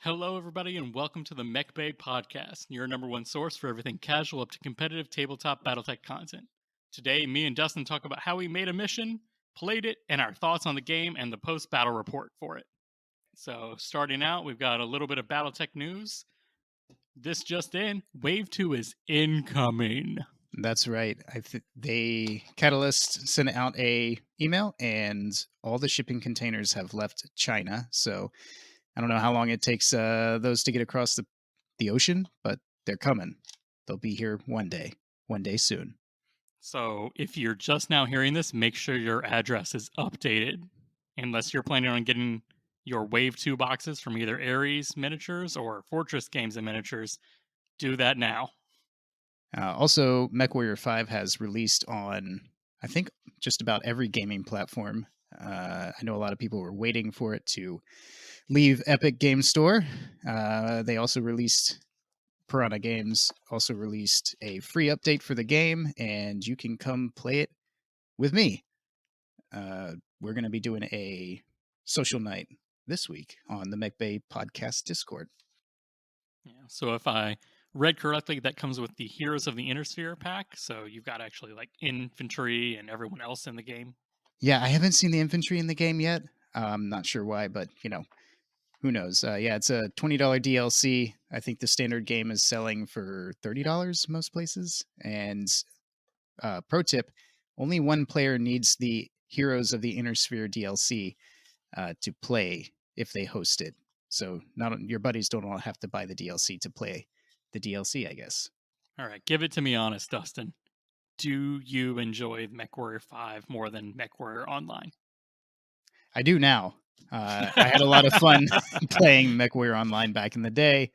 Hello, everybody, and welcome to the Mech Bay podcast, your number one source for everything casual up to competitive tabletop Battletech content. Today, me and Dustin talk about how we made a mission, played it, and our thoughts on the game and the post battle report for it. So, starting out, we've got a little bit of Battletech news. This just in, Wave 2 is incoming. That's right. Catalyst sent out a email, and all the shipping containers have left China. So I don't know how long it takes those to get across the ocean, but they're coming. They'll be here one day soon. So, if you're just now hearing this, make sure your address is updated. Unless you're planning on getting your Wave 2 boxes from either Ares Miniatures or Fortress Games and Miniatures, do that now. Also, MechWarrior 5 has released on, I think, just about every gaming platform. I know a lot of people were waiting for it to leave Epic Game Store. They also released Piranha Games also released a free update for the game, and you can come play it with me. We're going to be doing a social night this week on the MechBay Podcast Discord. Yeah. So if I read correctly, that comes with the Heroes of the Innersphere pack. So you've got actually like infantry and everyone else in the game. Yeah, I haven't seen the infantry in the game yet. I'm not sure why, but who knows? Yeah, it's a $20 DLC. I think the standard game is selling for $30 most places. And pro tip: only one player needs the Heroes of the Innersphere DLC to play if they host it. So not your buddies don't all have to buy the DLC to play the DLC, I guess. All right, give it to me honest, Dustin. Do you enjoy MechWarrior 5 more than MechWarrior Online? I do now. I had a lot of fun playing MechWarrior Online back in the day.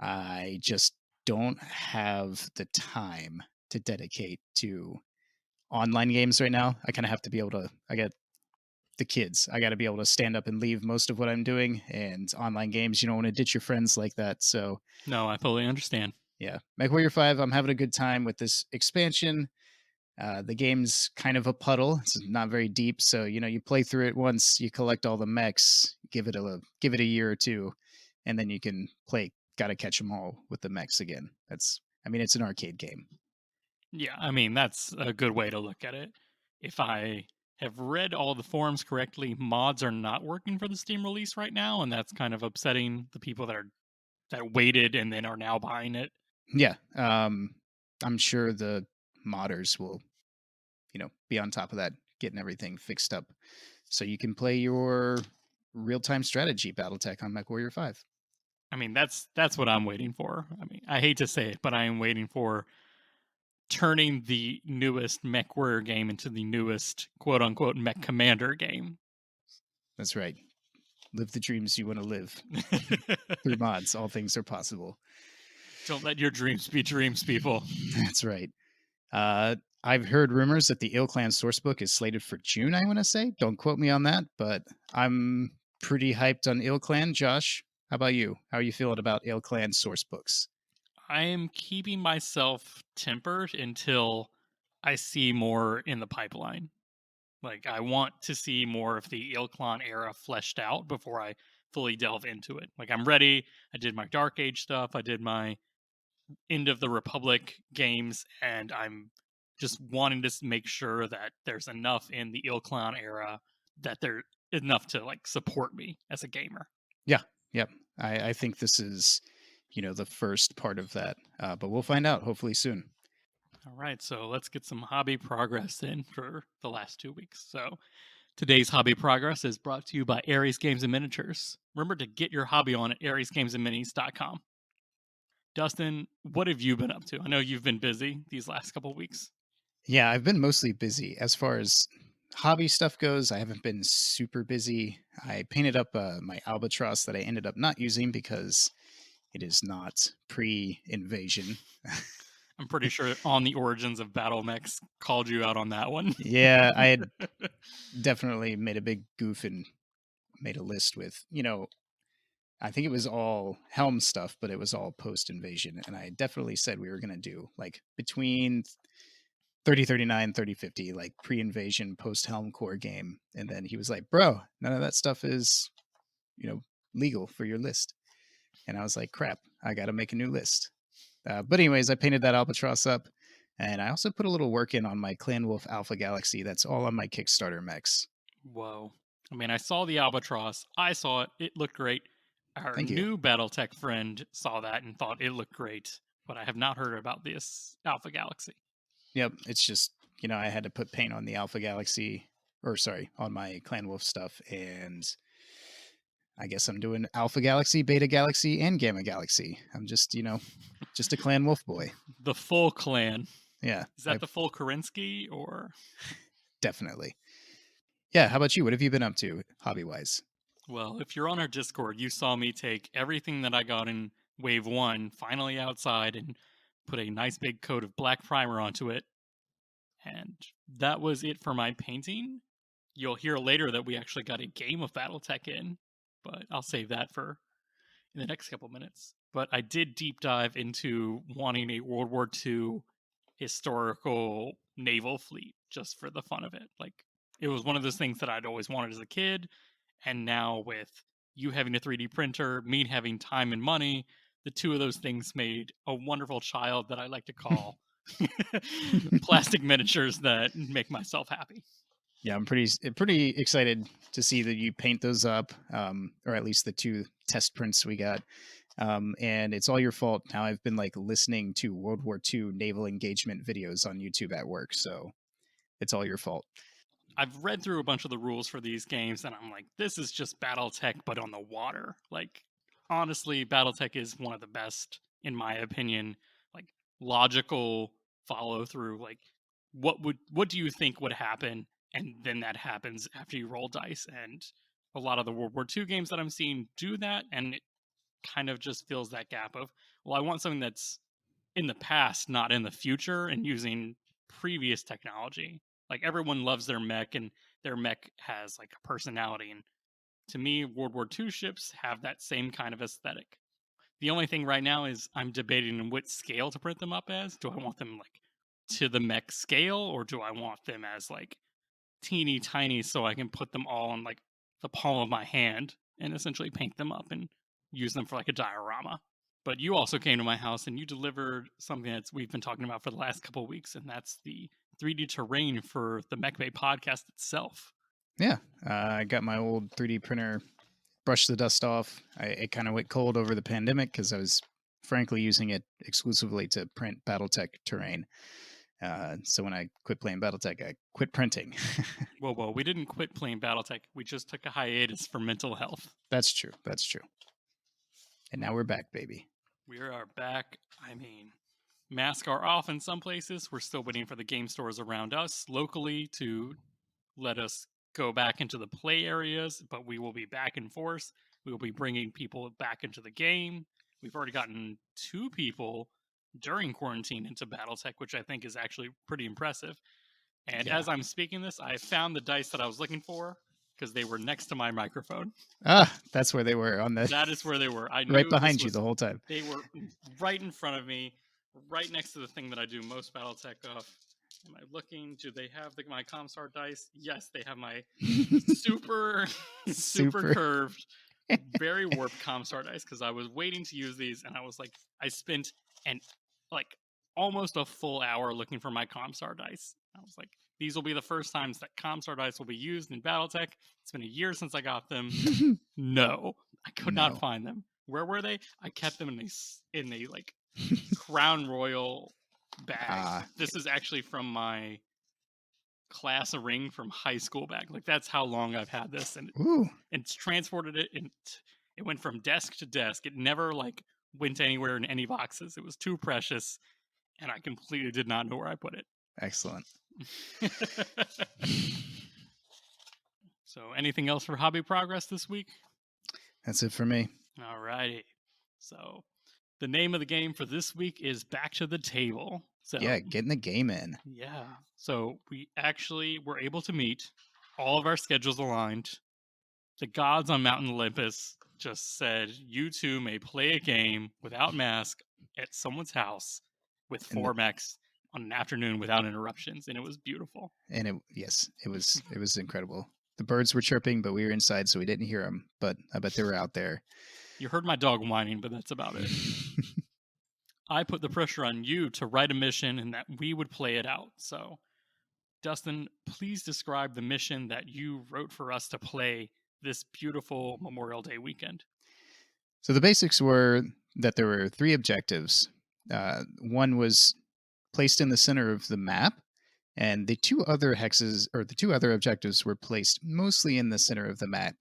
I just don't have the time to dedicate to online games right now. I kind of have to be able to. I got the kids. I got to be able to stand up and leave most of what I'm doing. And online games, you don't want to ditch your friends like that. So No, I fully understand. yeah, MechWarrior 5, I'm having a good time with this expansion. The game's kind of a puddle. It's not very deep, so you play through it once, you collect all the mechs, give it a year or two, and then you can play. Got to catch them all with the mechs again. It's an arcade game. Yeah, I mean, that's a good way to look at it. If I have read all the forums correctly, mods are not working for the Steam release right now, and that's kind of upsetting the people that waited and then are now buying it. Yeah, I'm sure the modders will, be on top of that, getting everything fixed up, so you can play your real-time strategy BattleTech on MechWarrior 5. I mean, that's what I'm waiting for. I mean, I hate to say it, but I am waiting for turning the newest MechWarrior game into the newest quote unquote Mech Commander game. That's right. Live the dreams you want to live. Through mods, all things are possible. Don't let your dreams be dreams, people. That's right. I've heard rumors that the Ill Clan sourcebook is slated for June, I want to say. Don't quote me on that, but I'm pretty hyped on Ill Clan. Josh, how about you? How are you feeling about Ill Clan sourcebooks? I am keeping myself tempered until I see more in the pipeline. Like, I want to see more of the Ilklon era fleshed out before I fully delve into it. Like, I'm ready. I did my Dark Age stuff. I did my End of the Republic games, and I'm just wanting to make sure that there's enough in the Ilklon era that there enough to like support me as a gamer. Yeah, yep. I think this is, the first part of that, but we'll find out hopefully soon. All right, so let's get some hobby progress in for the last 2 weeks. So today's hobby progress is brought to you by Ares Games and Miniatures. Remember to get your hobby on at aresgamesandminis.com. Dustin, what have you been up to? I know you've been busy these last couple of weeks. Yeah, I've been mostly busy. As far as hobby stuff goes, I haven't been super busy. I painted up my albatross that I ended up not using because it is not pre-invasion. I'm pretty sure On the Origins of Battle Mechs called you out on that one. Yeah, I had definitely made a big goof and made a list with, I think it was all Helm stuff, but it was all post-invasion. And I definitely said we were going to do like between 3039, 3050, like pre-invasion, post-Helm core game. And then he was like, bro, none of that stuff is, legal for your list. And I was like, crap, I got to make a new list. But anyways, I painted that albatross up, and I also put a little work in on my Clan Wolf Alpha Galaxy. That's all on my Kickstarter mechs. Whoa. I mean, I saw the albatross. I saw it. It looked great. Our Thank you. new Battletech friend saw that and thought it looked great, but I have not heard about this Alpha Galaxy. Yep, it's just, I had to put paint on the Alpha Galaxy, or sorry, on my Clan Wolf stuff, and I guess I'm doing Alpha Galaxy, Beta Galaxy, and Gamma Galaxy. I'm just, just a Clan Wolf boy. The full clan. Yeah, Is that the full Karinsky or? definitely. Yeah, how about you? What have you been up to hobby-wise? Well, if you're on our Discord, you saw me take everything that I got in Wave 1 finally outside and put a nice big coat of black primer onto it. And that was it for my painting. You'll hear later that we actually got a game of Battletech in, but I'll save that for in the next couple minutes. But I did deep dive into wanting a World War II historical naval fleet just for the fun of it. Like, it was one of those things that I'd always wanted as a kid. And now, with you having a 3D printer, me having time and money, the two of those things made a wonderful child that I like to call plastic miniatures that make myself happy. Yeah, I'm pretty excited to see that you paint those up, or at least the two test prints we got. And it's all your fault. Now I've been like listening to World War II naval engagement videos on YouTube at work, so it's all your fault. I've read through a bunch of the rules for these games, and I'm like, this is just BattleTech, but on the water. Like, honestly, BattleTech is one of the best, in my opinion. Like, logical follow through. Like, what do you think would happen? And then that happens after you roll dice. And a lot of the World War II games that I'm seeing do that, and it kind of just fills that gap of, well, I want something that's in the past, not in the future, and using previous technology. Like, everyone loves their mech, and their mech has like a personality. And to me, World War II ships have that same kind of aesthetic. The only thing right now is I'm debating on which scale to print them up as. Do I want them like to the mech scale, or do I want them as like teeny tiny so I can put them all on like the palm of my hand and essentially paint them up and use them for like a diorama? But you also came to my house and you delivered something that we've been talking about for the last couple of weeks, and that's the 3D terrain for the Mech Bay podcast itself. Yeah, I got my old 3D printer, brushed the dust off. It kind of went cold over the pandemic because I was frankly using it exclusively to print BattleTech terrain. So when I quit playing BattleTech, I quit printing. Whoa, we didn't quit playing Battletech. We just took a hiatus for mental health. That's true. That's true. And now we're back, baby. We are back. I mean, masks are off in some places. We're still waiting for the game stores around us locally to let us go back into the play areas, but we will be back in force. We will be bringing people back into the game. We've already gotten 2 people during quarantine into Battletech, which I think is actually pretty impressive. And Yeah. as I'm speaking this, I found the dice that I was looking for because they were next to my microphone. That's where they were on the. That is where they were. I right knew behind you the whole time. They were right in front of me, right next to the thing that I do most Battletech of. Am I looking? Do they have my Comstar dice? Yes, they have my super, super curved, very warped Comstar dice because I was waiting to use these, and I was like, I spent like almost a full hour looking for my Comstar dice. I was like, these will be the first times that Comstar dice will be used in Battletech. It's been a year since I got them. No, I could not find them. Where were they? I kept them in a like Crown Royal bag. This is actually from my class ring from high school bag. Like, that's how long I've had this, and it's transported it, and it went from desk to desk. It never like went anywhere in any boxes. It was too precious, and I completely did not know where I put it. Excellent. So, anything else for hobby progress this week? That's it for me. All righty. So, the name of the game for this week is Back to the Table. So, yeah, getting the game in. Yeah. So we actually were able to meet. All of our schedules aligned. The gods on Mountain Olympus just said, you two may play a game without mask at someone's house with 4 mechs on an afternoon without interruptions, and it was beautiful. And it was incredible. The birds were chirping, but we were inside, so we didn't hear them. But I bet they were out there. You heard my dog whining, but that's about it. I put the pressure on you to write a mission and that we would play it out. So, Dustin, please describe the mission that you wrote for us to play this beautiful Memorial Day weekend. So the basics were that there were three objectives. One was placed in the center of the map, and the two other hexes or the two other objectives were placed mostly in the center of the map,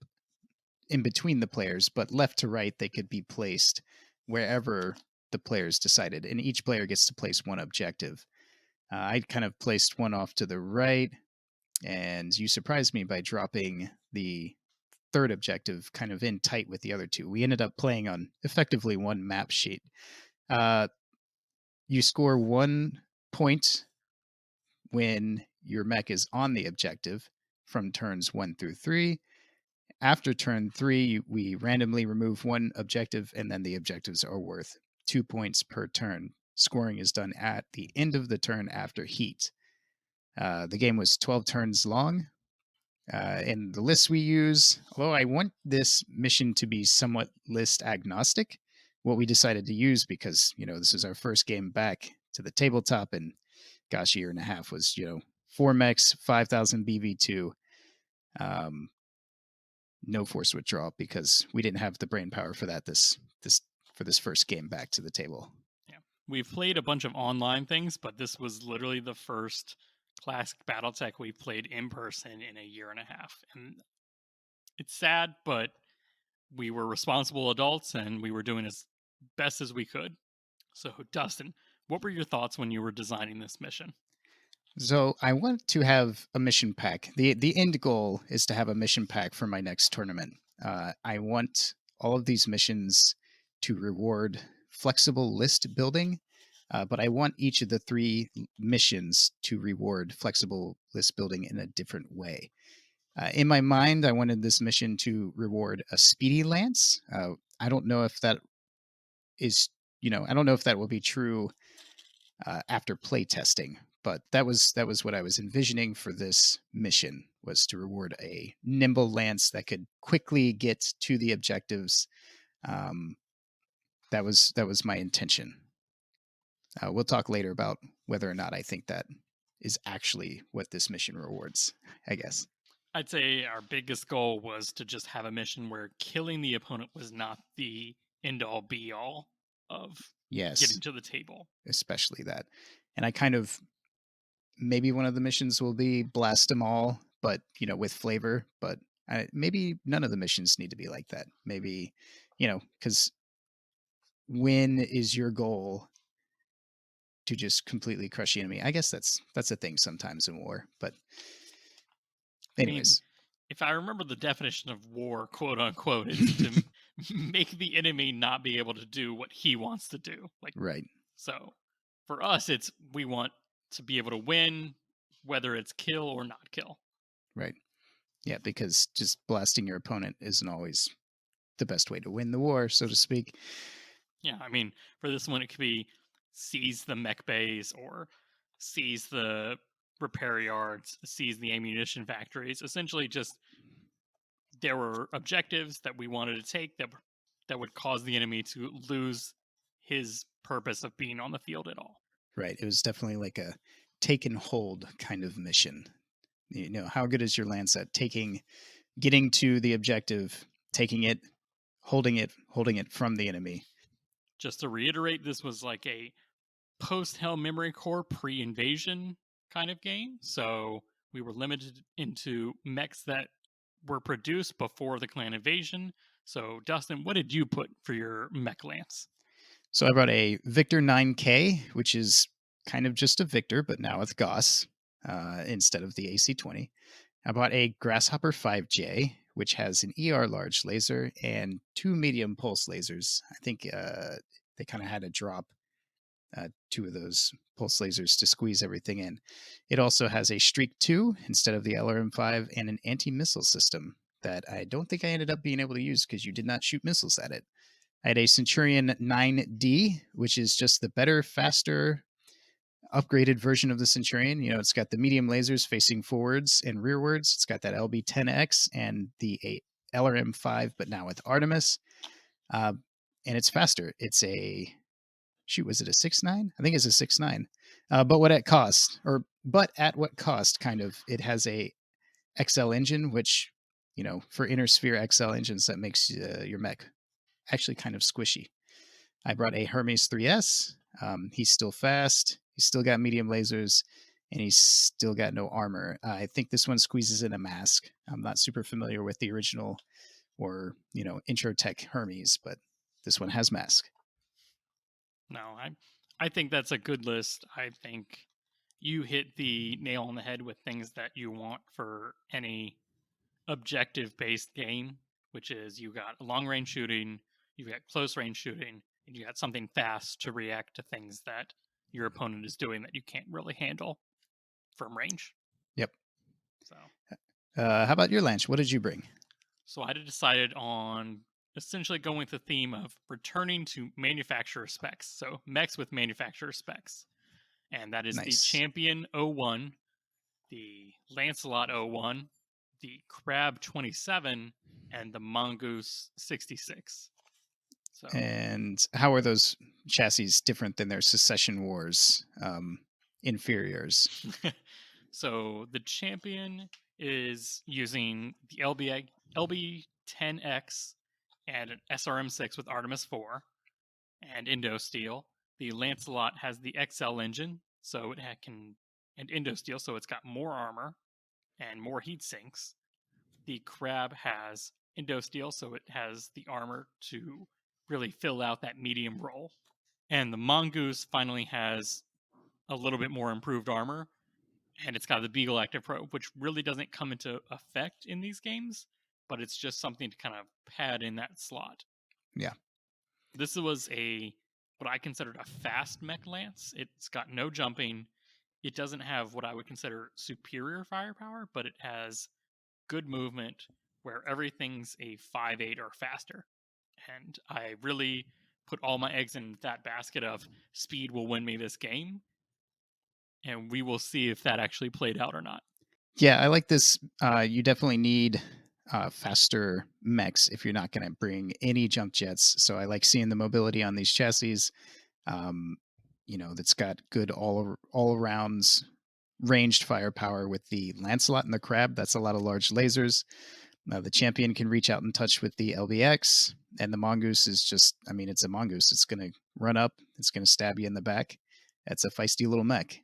in between the players, but left to right they could be placed wherever the players decided, and each player gets to place one objective. I kind of placed one off to the right, and you surprised me by dropping the third objective kind of in tight with the other two. We ended up playing on effectively one map sheet. Uh, you score 1 point when your mech is on the objective from turns 1 through 3. After turn 3, we randomly remove one objective, and then the objectives are worth 2 points per turn. Scoring is done at the end of the turn after heat. The game was 12 turns long. In the lists we use, although I want this mission to be somewhat list agnostic, what we decided to use, because this is our first game back to the tabletop, and gosh, a year and a half, was 4 mechs, 5,000 BV2, no force withdrawal, because we didn't have the brain power for that for this first game back to the table. Yeah. We've played a bunch of online things, but this was literally the first classic Battletech we've played in person in a year and a half. And it's sad, but we were responsible adults and we were doing as best as we could. So, Dustin, what were your thoughts when you were designing this mission? So I want to have a mission pack. The end goal is to have a mission pack for my next tournament. I want all of these missions to reward flexible list building, but I want each of the three missions to reward flexible list building in a different way. In my mind, I wanted this mission to reward a speedy lance. I don't know if that is, I don't know if that will be true after play testing, but that was what I was envisioning for this mission, was to reward a nimble lance that could quickly get to the objectives. Um, that was my intention. We'll talk later about whether or not I think that is actually what this mission rewards, I guess. I'd say our biggest goal was to just have a mission where killing the opponent was not the end all be all of Yes, getting to the table. especially that. And I kind of, maybe one of the missions will be blast them all, but with flavor. But maybe none of the missions need to be like that. Maybe, because when is your goal to just completely crush the enemy? I guess that's a thing sometimes in war. But I mean, anyways, if I remember the definition of war, quote unquote, it's to make the enemy not be able to do what he wants to do. Like, right, so for us, it's we want to be able to win, whether it's kill or not kill. right, yeah, because just blasting your opponent isn't always the best way to win the war, so to speak. Yeah, I mean, for this one, it could be seize the mech bays or seize the repair yards, seize the ammunition factories. Essentially, just there were objectives that we wanted to take that would cause the enemy to lose his purpose of being on the field at all. Right, it was definitely like a take and hold kind of mission. How good is your lance at getting to the objective, taking it, holding it from the enemy? Just to reiterate, this was like a post Hell Memory Core pre-invasion kind of game. So we were limited into mechs that were produced before the clan invasion. So Dustin, what did you put for your mech lance? So I brought a Victor 9K, which is kind of just a Victor, but now with Gauss instead of the AC-20. I bought a Grasshopper 5J, which has an ER large laser and two medium pulse lasers. I think they kind of had to drop two of those pulse lasers to squeeze everything in. It also has a Streak 2 instead of the LRM5 and an anti-missile system that I don't think I ended up being able to use because you did not shoot missiles at it. I had a Centurion 9D, which is just the better, faster, upgraded version of the Centurion. It's got the medium lasers facing forwards and rearwards. It's got that LB-10X and the LRM5, but now with Artemis. uh, and it's faster. It's a shoot. Was it a 6.9? I think it's a 6.9. But what at cost, or but at what cost? Kind of. It has a XL engine, which for inner sphere XL engines, that makes your mech actually kind of squishy. I brought a Hermes 3S. He's still fast. He's still got medium lasers, and he's still got no armor. I think this one squeezes in a mask. I'm not super familiar with the original or intro tech Hermes, but this one has mask. No, I think that's a good list. I think you hit the nail on the head with things that you want for any objective based game, which is you got long range shooting, you got close range shooting, and you got something fast to react to things that your opponent is doing that you can't really handle from range. Yep. So How about your Lanch? What did you bring? So I decided on essentially going with the theme of returning to manufacturer specs. So mechs with manufacturer specs. And that is the Nice. Champion 01, the Lancelot 01, the Crab 27, and the Mongoose 66. So And how are those chassis different than their Secession Wars inferiors? so the Champion is using the LB10X and an SRM6 with Artemis 4 and Indo Steel. The Lancelot has the XL engine, so it can and Indo Steel, so it's got more armor and more heat sinks. The Crab has Indo Steel, so it has the armor to really fill out that medium role. And the Mongoose finally has a little bit more improved armor, and it's got the Beagle Active Probe, which really doesn't come into effect in these games, but it's just something to kind of pad in that slot. Yeah. This was a what I considered a fast mech lance. It's got no jumping. It doesn't have what I would consider superior firepower, but it has good movement where everything's a 5.8 or faster. And I really put all my eggs in that basket of speed will win me this game. And we will see if that actually played out or not. Yeah, I like this. You definitely need faster mechs if you're not going to bring any jump jets. So I like seeing the mobility on these chassis. Um, that's got good all arounds ranged firepower with the Lancelot and the Crab. That's a lot of large lasers. The Champion can reach out and touch with the LBX, and the Mongoose is just, I mean, it's a Mongoose. It's going to run up, it's going to stab you in the back. That's a feisty little mech.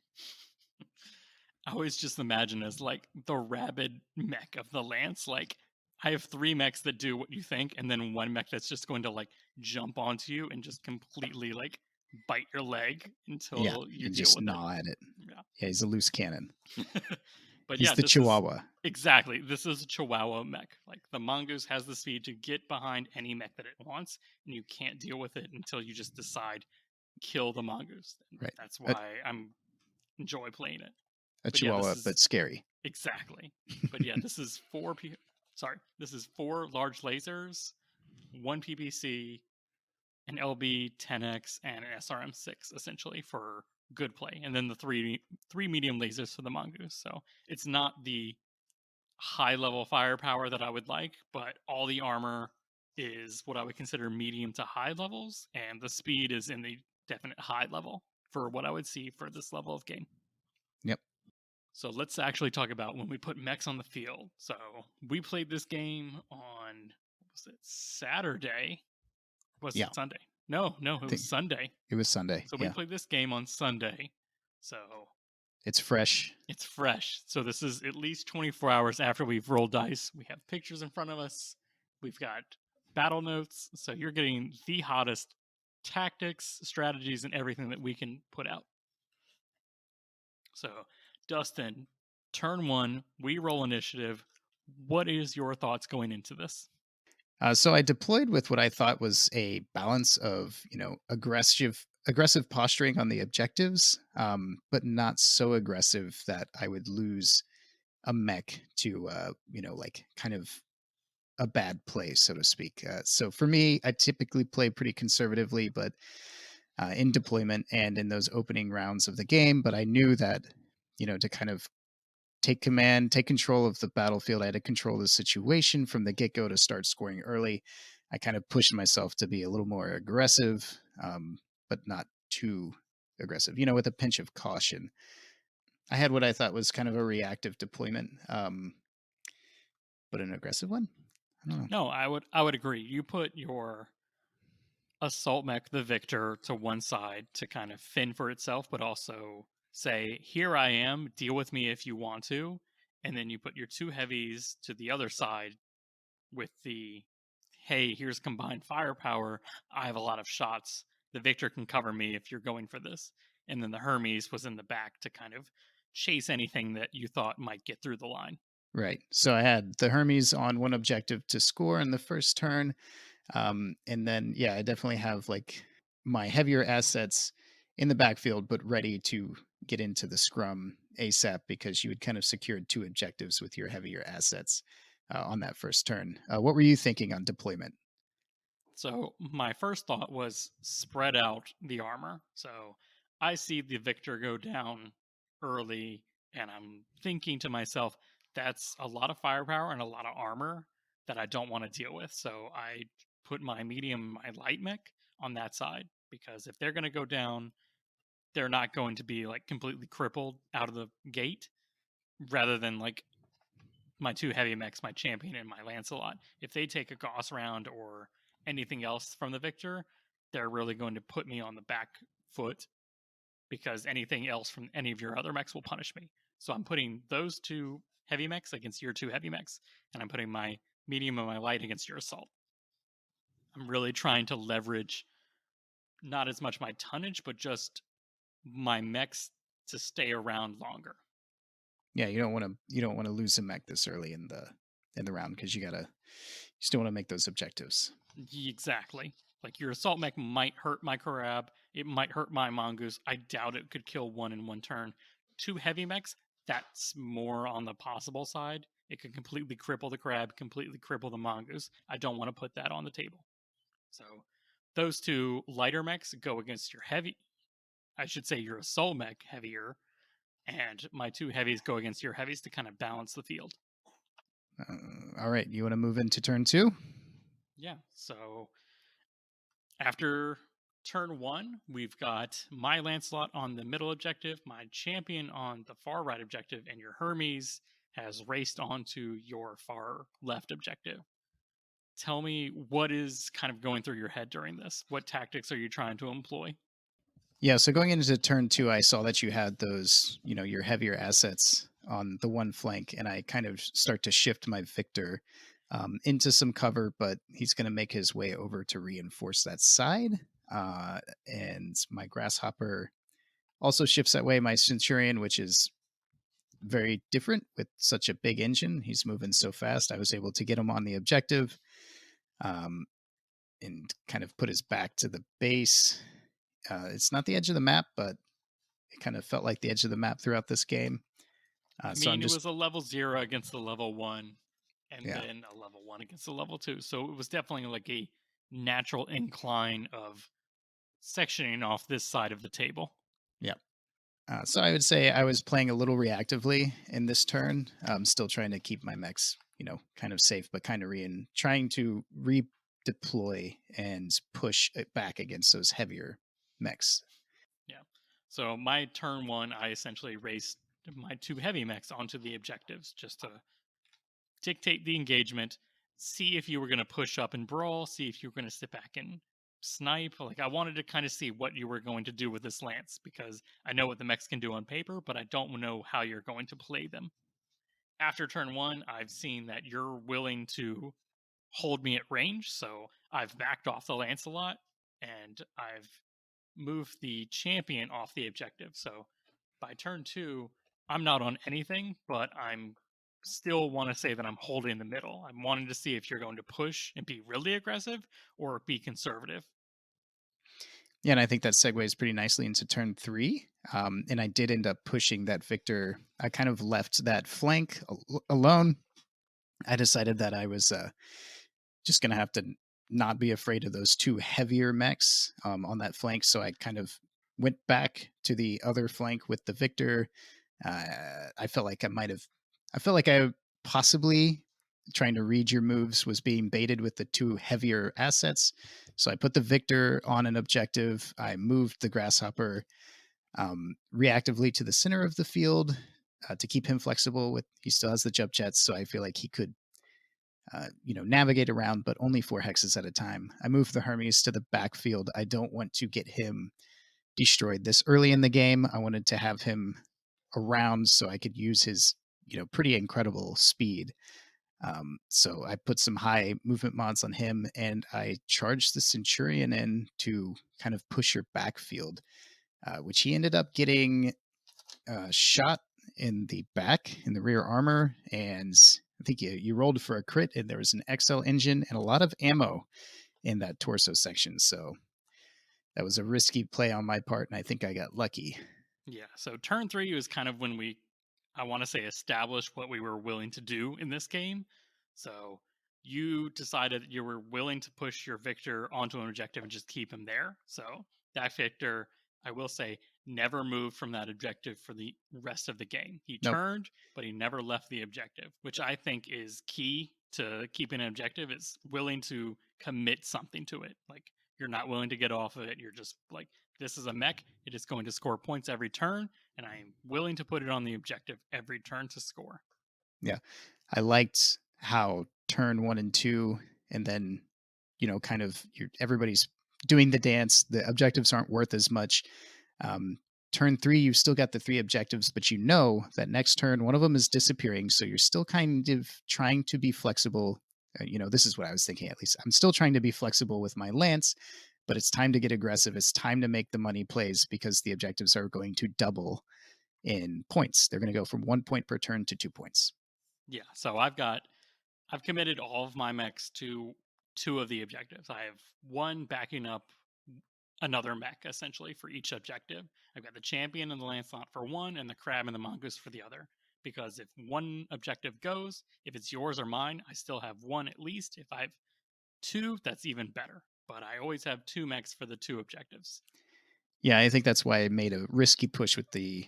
I always just imagine as like the rabid mech of the lance. Like I have 3 mechs that do what you think, and then 1 mech that's just going to like jump onto you and just completely like bite your leg Yeah, until you and deal just with it. gnaw at it. Yeah. Yeah, he's a loose cannon. But He's yeah, the this is Chihuahua. exactly this is a Chihuahua mech. Like the mongoose has the speed to get behind any mech that it wants, and you can't deal with it until you just decide kill the mongoose. And Right. that's A, why I'm enjoy playing it. a But yeah, this Chihuahua, is but scary. exactly. But yeah, this is sorry, this is 4 large lasers, 1 PPC, an LB10X, and an SRM6 essentially for good play, and then the three medium lasers for the mongoose. So it's not the high level firepower that I would like, but all the armor is what I would consider medium to high levels, and the speed is in the definite high level for what I would see for this level of game. Yep. So let's actually talk about when we put mechs on the field. So we played this game on was it Saturday? Was Yeah. it Sunday? No, I it was think Sunday. it was Sunday. So we Yeah. played this game on Sunday. So It's fresh. it's fresh. So this is at least 24 hours after we've rolled dice. We have pictures in front of us. We've got battle notes. So you're getting the hottest tactics, strategies, and everything that we can put out. So, Dustin, turn 1, we roll initiative. What is your thoughts going into this? So I deployed with what I thought was a balance of, aggressive posturing on the objectives, but not so aggressive that I would lose a mech to, like kind of a bad play, so to speak. So for me, I typically play pretty conservatively, but in deployment and in those opening rounds of the game. But I knew that, to kind of take command, take control of the battlefield, I had to control the situation from the get go to start scoring early. I kind of pushed myself to be a little more aggressive, but not too aggressive, with a pinch of caution. I had what I thought was kind of a reactive deployment, but an aggressive one. I don't know. No, I would agree. You put your assault mech, the victor, to one side to kind of fend for itself, but also say, "Here I am. Deal with me if you want to." And then you put your two heavies to the other side with the, "Hey, here's combined firepower. I have a lot of shots. The victor can cover me if you're going for this." And then the Hermes was in the back to kind of chase anything that you thought might get through the line. Right. So I had the Hermes on one objective to score in the first turn. And then, yeah, I definitely have like my heavier assets in the backfield, but ready to get into the scrum ASAP because you had kind of secured two objectives with your heavier assets on that first turn. What were you thinking on deployment? So my first thought was spread out the armor. So I see the victor go down early, and I'm thinking to myself, that's a lot of firepower and a lot of armor that I don't want to deal with. So I put my medium, my light mech on that side because if they're going to go down, they're not going to be like completely crippled out of the gate rather than like my two heavy mechs, my champion and my Lancelot. If they take a Gauss round or anything else from the victor, they're really going to put me on the back foot because anything else from any of your other mechs will punish me. So I'm putting those two heavy mechs against your two heavy mechs, and I'm putting my medium and my light against your assault. I'm really trying to leverage not as much my tonnage, but just my mechs to stay around longer. Yeah, you don't want to lose a mech this early in the round because you still want to make those objectives. Exactly. Like your assault mech might hurt my Karab, it might hurt my Mongoose. I doubt it could kill one in one turn. Two heavy mechs, that's more on the possible side. It could completely cripple the Crab, completely cripple the Mongoose. I don't want to put that on the table. So those two lighter mechs go against your heavy. I should say your assault mech heavier, and my two heavies go against your heavies to kind of balance the field. All right, you want to move into turn two? Yeah. So after turn one, we've got my Lancelot on the middle objective, my champion on the far right objective, and your Hermes has raced onto your far left objective. Tell me what is kind of going through your head during this. What tactics are you trying to employ? Yeah, so going into turn two, I saw that you had those, your heavier assets on the one flank, and I kind of start to shift my Victor into some cover, but he's going to make his way over to reinforce that side. And my Grasshopper also shifts that way. My Centurion, which is very different with such a big engine, he's moving so fast. I was able to get him on the objective um, and kind of put his back to the base. It's not the edge of the map, but it kind of felt like the edge of the map throughout this game. I So I'm mean, it just, was a level 0 against the level 1, and yeah, then a level 1 against the level 2. So it was definitely like a natural incline of sectioning off this side of the table. yeah. So I would say I was playing a little reactively in this turn. Still trying to keep my mechs, kind of safe, but kind of trying to redeploy and push it back against those heavier mechs. Yeah. So my turn one, I essentially raced my two heavy mechs onto the objectives just to dictate the engagement, see if you were going to push up and brawl, see if you were going to sit back and snipe. Like I wanted to kind of see what you were going to do with this lance because I know what the mechs can do on paper, but I don't know how you're going to play them. After turn one, I've seen that you're willing to hold me at range, so I've backed off the Lancelot and I've move the champion off the objective. So by turn two, I'm not on anything, but I'm still want to say that I'm holding the middle. I'm wanting to see if you're going to push and be really aggressive or be conservative. Yeah, and I think that segues pretty nicely into turn three. And I did end up pushing that Victor. I kind of left that flank alone. I decided that I was just going to have to not be afraid of those two heavier mechs on that flank. So I kind of went back to the other flank with the Victor. I felt like I possibly trying to read your moves was being baited with the two heavier assets. So I put the Victor on an objective. I moved the Grasshopper reactively to the center of the field to keep him flexible. With he still has the jump jets, so I feel like he could navigate around, but only 4 hexes at a time. I moved the Hermes to the backfield. I don't want to get him destroyed this early in the game. I wanted to have him around so I could use his pretty incredible speed. So I put some high movement mods on him, and I charged the Centurion in to kind of push your backfield, which he ended up getting shot in the back, in the rear armor, and I think you rolled for a crit, and there was an XL engine and a lot of ammo in that torso section. So that was a risky play on my part, and I think I got lucky. Yeah. So turn 3 was kind of when we, I want to say, established what we were willing to do in this game. So you decided that you were willing to push your Victor onto an objective and just keep him there. So that Victor, I will say, never moved from that objective for the rest of the game. He Nope. turned, but he never left the objective, which I think is key to keeping an objective, is willing to commit something to it. Like, you're not willing to get off of it. You're just like, this is a mech. It is going to score points every turn, and I am willing to put it on the objective every turn to score. Yeah. I liked how turn 1 and 2, and then, kind of everybody's doing the dance. The objectives aren't worth as much. Turn 3, you've still got the 3 objectives, but that next turn, one of them is disappearing. So you're still kind of trying to be flexible. This is what I was thinking, at least. I'm still trying to be flexible with my Lance, but it's time to get aggressive. It's time to make the money plays because the objectives are going to double in points. They're going to go from 1 point per turn to 2 points. Yeah, so I've committed all of my mechs to 2 of the objectives. I have 1 backing up another mech essentially for each objective. I've got the champion and the Lancelot for 1, and the crab and the mongoose for the other. Because if one objective goes, if it's yours or mine, I still have 1 at least. If I have 2, that's even better. But I always have 2 mechs for the 2 objectives. Yeah, I think that's why I made a risky push with the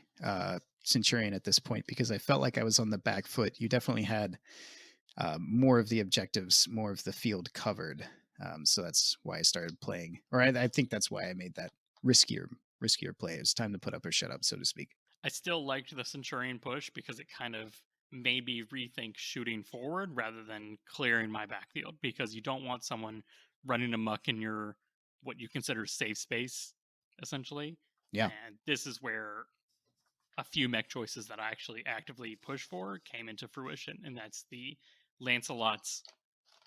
Centurion at this point, because I felt like I was on the back foot. You definitely had more of the objectives, more of the field covered. So that's why I started playing, or I think that's why I made that riskier play. It was time to put up or shut up, so to speak. I still liked the Centurion push because it kind of made me rethink shooting forward rather than clearing my backfield, because you don't want someone running amok in your what you consider safe space, essentially. Yeah. And this is where a few mech choices that I actually actively push for came into fruition, and that's the Lancelot's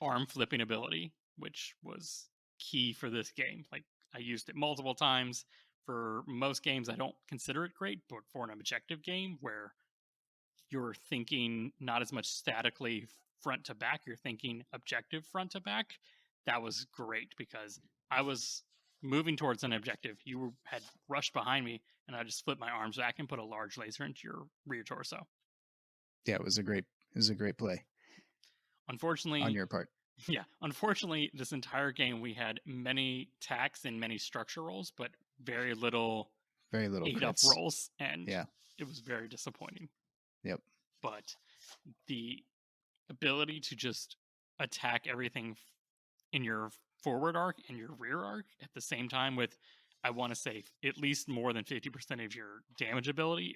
arm flipping ability, which was key for this game. Like, I used it multiple times. For most games, I don't consider it great, but for an objective game where you're thinking not as much statically front to back, you're thinking objective front to back, that was great because I was moving towards an objective. You had rushed behind me, and I just flipped my arms back and put a large laser into your rear torso. Yeah, it was a great play. Unfortunately, on your part. Yeah, unfortunately, this entire game we had many tacks and many structure rolls, but very little crits. Up rolls, and yeah, it was very disappointing. Yep. But the ability to just attack everything in your forward arc and your rear arc at the same time with, I want to say, at least more than 50% of your damage ability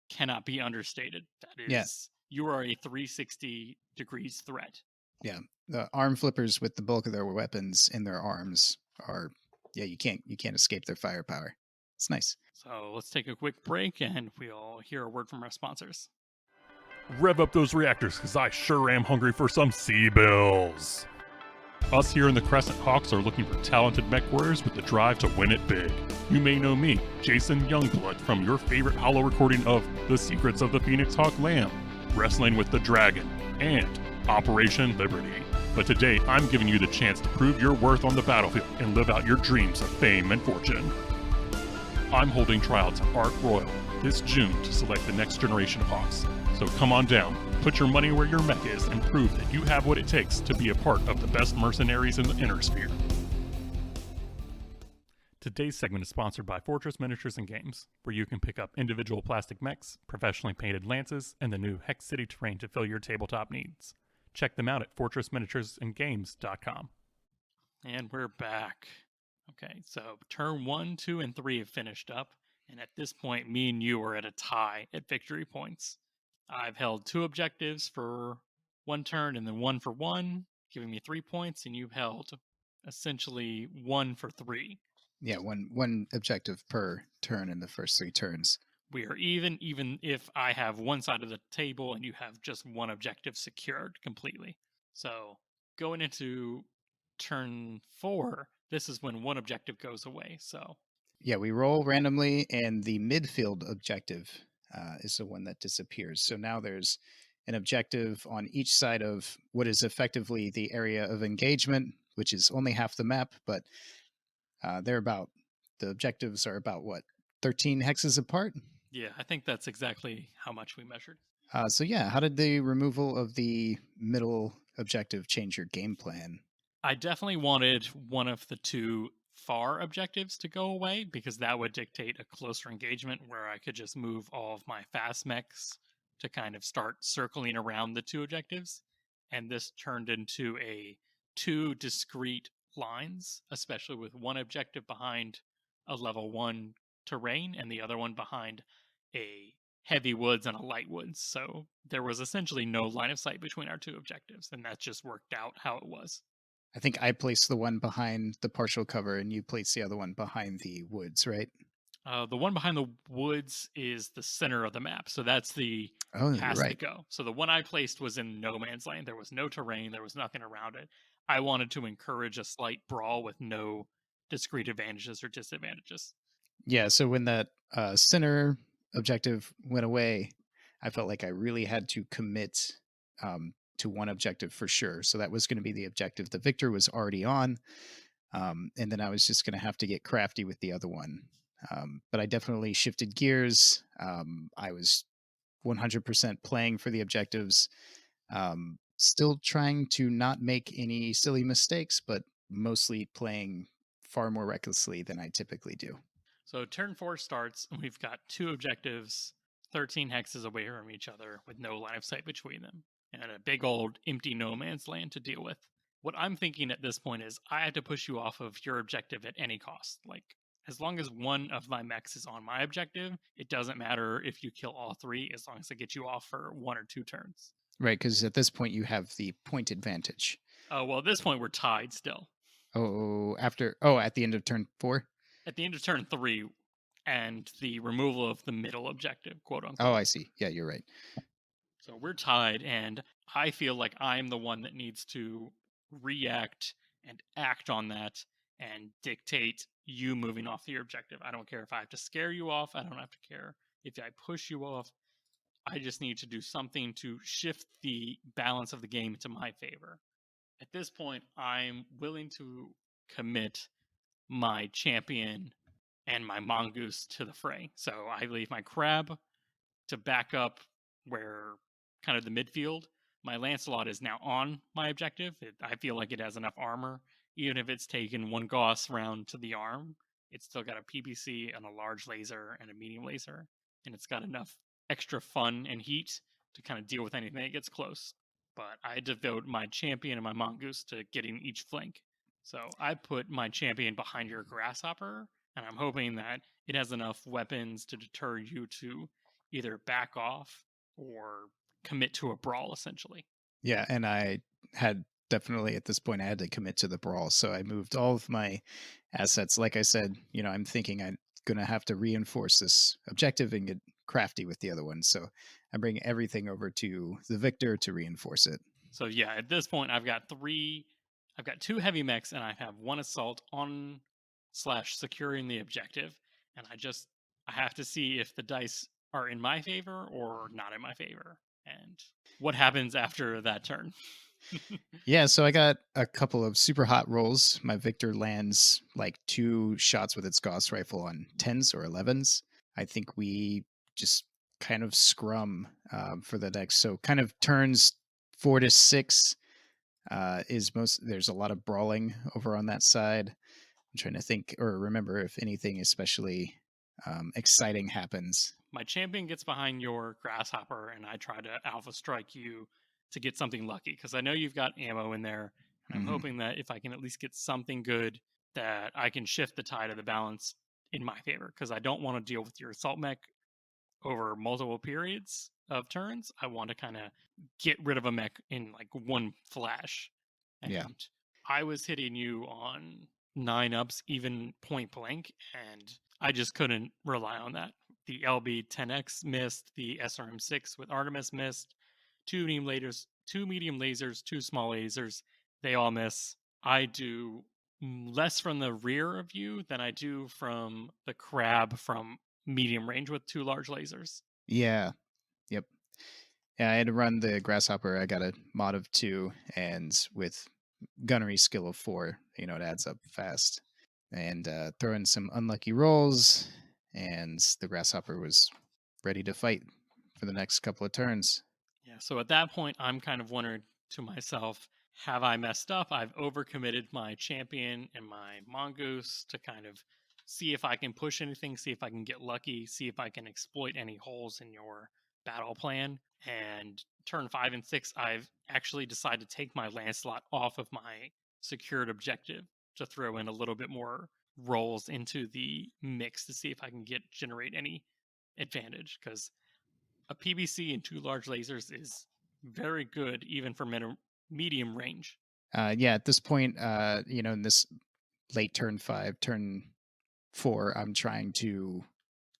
cannot be understated. That is, you are a 360 degrees threat. Yeah, the arm flippers with the bulk of their weapons in their arms are, you can't escape their firepower. It's nice. So let's take a quick break and we'll hear a word from our sponsors. Rev up those reactors, because I sure am hungry for some sea bills. Us here in the Crescent Hawks are looking for talented mech warriors with the drive to win it big. You may know me, Jason Youngblood, from your favorite hollow recording of The Secrets of the Phoenix Hawk Lamb, Wrestling with the Dragon, and Operation Liberty. But today, I'm giving you the chance to prove your worth on the battlefield and live out your dreams of fame and fortune. I'm holding trials at Ark Royal this June to select the next generation of Hawks. So come on down, put your money where your mech is, and prove that you have what it takes to be a part of the best mercenaries in the Inner Sphere. Today's segment is sponsored by Fortress Miniatures and Games, where you can pick up individual plastic mechs, professionally painted lances, and the new Hex City terrain to fill your tabletop needs. Check them out at fortressminiaturesandgames.com. And we're back. Okay, so turn 1, 2, and 3 have finished up, and at this point, me and you are at a tie at victory points. I've held 2 objectives for 1 turn and then 1 for 1, giving me 3 points, and you've held essentially 1 for 3. Yeah, one objective per turn in the first 3 turns. We are even if I have one side of the table and you have just one objective secured completely. So going into turn 4, this is when one objective goes away. So Yeah, we roll randomly, and the midfield objective is the one that disappears. So now there's an objective on each side of what is effectively the area of engagement, which is only half the map, but the objectives are about, 13 hexes apart? yeah, I think that's exactly how much we measured. So yeah, how did the removal of the middle objective change your game plan? I definitely wanted one of the 2 far objectives to go away because that would dictate a closer engagement where I could just move all of my fast mechs to kind of start circling around the 2 objectives. And this turned into 2 discrete lines, especially with one objective behind a level 1 terrain and the other one behind a heavy woods and a light woods. So there was essentially no line of sight between our 2 objectives, and that just worked out how it was. I think I placed the one behind the partial cover, and you placed the other one behind the woods, right? The one behind the woods is the center of the map, so that's the Oh, you're has to right. go. So the one I placed was in no man's land. There was no terrain, there was nothing around it. I wanted to encourage a slight brawl with no discrete advantages or disadvantages. Yeah, so when that center objective went away, I felt like I really had to commit to one objective for sure. So that was going to be the objective the victor was already on. And then I was just going to have to get crafty with the other one. But I definitely shifted gears. I was 100% playing for the objectives, still trying to not make any silly mistakes, but mostly playing far more recklessly than I typically do. So turn 4 starts, and we've got 2 objectives, 13 hexes away from each other with no line of sight between them, and a big old empty no man's land to deal with. What I'm thinking at this point is I have to push you off of your objective at any cost. Like, as long as one of my mechs is on my objective, it doesn't matter if you kill all 3, as long as I get you off for 1 or 2 turns. Right, because at this point you have the point advantage. Oh, well, at this point, we're tied still. At the end of turn 4? At the end of turn 3, and the removal of the middle objective, quote unquote. Oh, I see. Yeah, you're right. So we're tied, and I feel like I'm the one that needs to react and act on that and dictate you moving off your objective. I don't care if I have to scare you off. I don't have to care if I push you off. I just need to do something to shift the balance of the game to my favor. At this point, I'm willing to commit my champion and my mongoose to the fray. So I leave my crab to back up where kind of the midfield. My Lancelot is now on my objective. I feel like it has enough armor. Even if it's taken 1 Gauss round to the arm, it's still got a PPC and a large laser and a medium laser. And it's got enough extra fun and heat to kind of deal with anything that gets close. But I devote my champion and my mongoose to getting each flank. So I put my champion behind your grasshopper, and I'm hoping that it has enough weapons to deter you to either back off or commit to a brawl, essentially. Yeah, and I had definitely at this point I had to commit to the brawl, so I moved all of my assets. Like I said, I'm thinking I'm gonna have to reinforce this objective and get crafty with the other one. So I bring everything over to the victor to reinforce it. So yeah, at this point I've got 2 heavy mechs and I have 1 assault on / securing the objective, and I have to see if the dice are in my favor or not in my favor, and what happens after that turn. Yeah, so I got a couple of super hot rolls. My victor lands like 2 shots with its Gauss rifle on 10s or 11s. I think we just kind of scrum for the next. So kind of turns 4 to 6 there's a lot of brawling over on that side. I'm trying to think or remember if anything especially exciting happens. My champion gets behind your grasshopper and I try to alpha strike you to get something lucky, because I know you've got ammo in there. And I'm Mhm. hoping that if I can at least get something good, that I can shift the tide of the balance in my favor, because I don't want to deal with your assault mech over multiple periods of turns. I want to kind of get rid of a mech in like one flash. Yeah. And I was hitting you on 9 ups, even point blank, and I just couldn't rely on that. The LB 10X missed, the SRM 6 with Artemis missed, two medium lasers, two small lasers, they all miss. I do less from the rear of you than I do from the crab from medium range with two large lasers. Yeah. Yep. Yeah, I had to run the grasshopper. I got a mod of 2, and with gunnery skill of 4, it adds up fast. And throw in some unlucky rolls, and the grasshopper was ready to fight for the next couple of turns. Yeah, so at that point, I'm kind of wondering to myself, have I messed up? I've overcommitted my champion and my mongoose to kind of see if I can push anything, see if I can get lucky, see if I can exploit any holes in your battle plan. And turn 5 and 6, I've actually decided to take my Lancelot off of my secured objective to throw in a little bit more rolls into the mix to see if I can generate any advantage, because a PBC and two large lasers is very good even for medium range. Yeah, at this point, in this late turn 5, turn 4, I'm trying to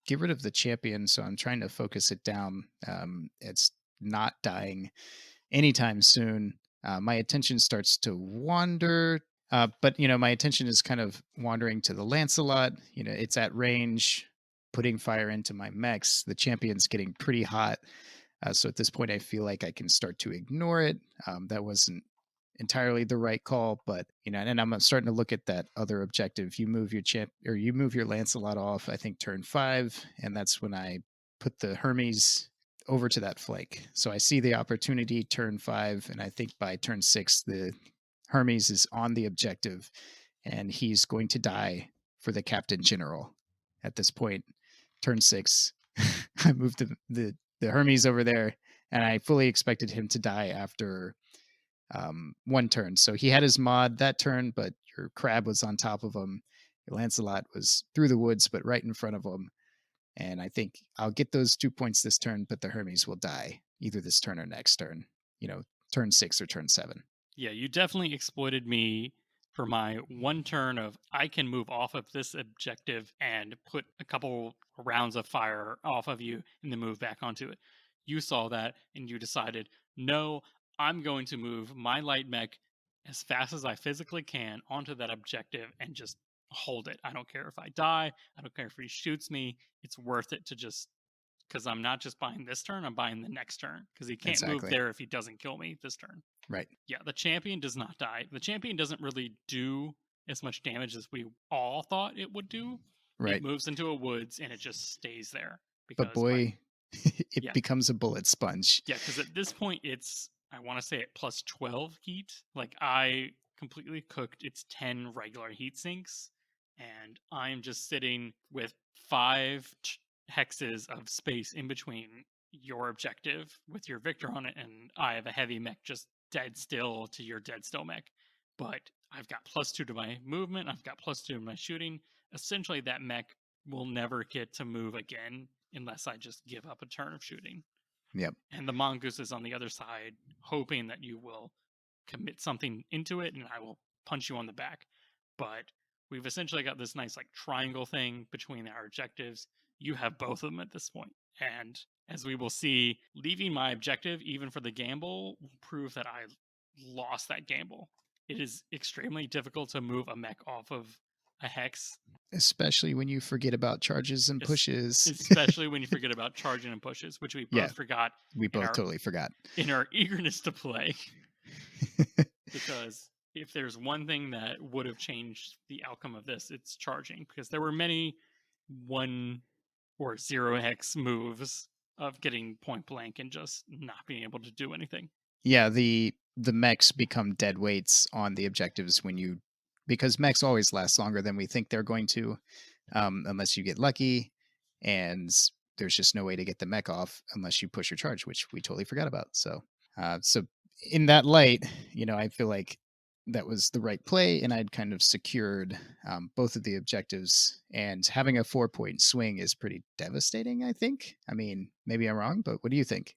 get rid of the champion, so I'm trying to focus it down. It's not dying anytime soon. My attention starts to wander, but my attention is kind of wandering to the Lancelot. It's at range, putting fire into my mechs. The champion's getting pretty hot, so at this point, I feel like I can start to ignore it. That wasn't entirely the right call, but and I'm starting to look at that other objective. You move your Lancelot off, I think turn 5, and that's when I put the Hermes over to that flank. So I see the opportunity turn 5, and I think by turn 6 the Hermes is on the objective, and he's going to die for the Captain General. At this point, turn 6, I moved the Hermes over there, and I fully expected him to die after one turn. So he had his mod that turn, but your crab was on top of him. Your Lancelot was through the woods, but right in front of him. And I think I'll get those 2 points this turn, but the Hermes will die either this turn or next turn. Turn 6 or turn 7. Yeah, you definitely exploited me for my one turn of I can move off of this objective and put a couple rounds of fire off of you and then move back onto it. You saw that and you decided, no, I'm going to move my light mech as fast as I physically can onto that objective and just hold it. I don't care if I die. I don't care if he shoots me. It's worth it to just, because I'm not just buying this turn, I'm buying the next turn, because he can't move Exactly. there if he doesn't kill me this turn. Right. Yeah, the champion does not die. The champion doesn't really do as much damage as we all thought it would do. It Right. moves into a woods and it just stays there But because boy, it yeah, becomes a bullet sponge. yeah, because at this point it's, I want to say at plus 12 heat. Like I completely cooked its 10 regular heat sinks, and I'm just sitting with hexes of space in between your objective with your Victor on it, and I have a heavy mech just dead still to your dead still mech. But I've got +2 to my movement, I've got +2 to my shooting. Essentially, that mech will never get to move again unless I just give up a turn of shooting. Yep. And the mongoose is on the other side, hoping that you will commit something into it and I will punch you on the back. But we've essentially got this nice like triangle thing between our objectives. You have both of them at this point. And as we will see, leaving my objective, even for the gamble, will prove that I lost that gamble. It is extremely difficult to move a mech off of a hex, Especially when you forget about charges and pushes. especially when you forget about charging and pushes, which we both Yeah, forgot we in both our totally forgot. in our eagerness to play. Because if there's one thing that would have changed the outcome of this, it's charging. Because there were many 1 or 0x moves of getting point blank and just not being able to do anything. Yeah, the mechs become dead weights on the objectives because mechs always last longer than we think they're going to, unless you get lucky, and there's just no way to get the mech off unless you push your charge, which we totally forgot about. So in that light, I feel like that was the right play, and I'd kind of secured both of the objectives. And having a 4-point swing is pretty devastating, I think. I mean, maybe I'm wrong, but what do you think?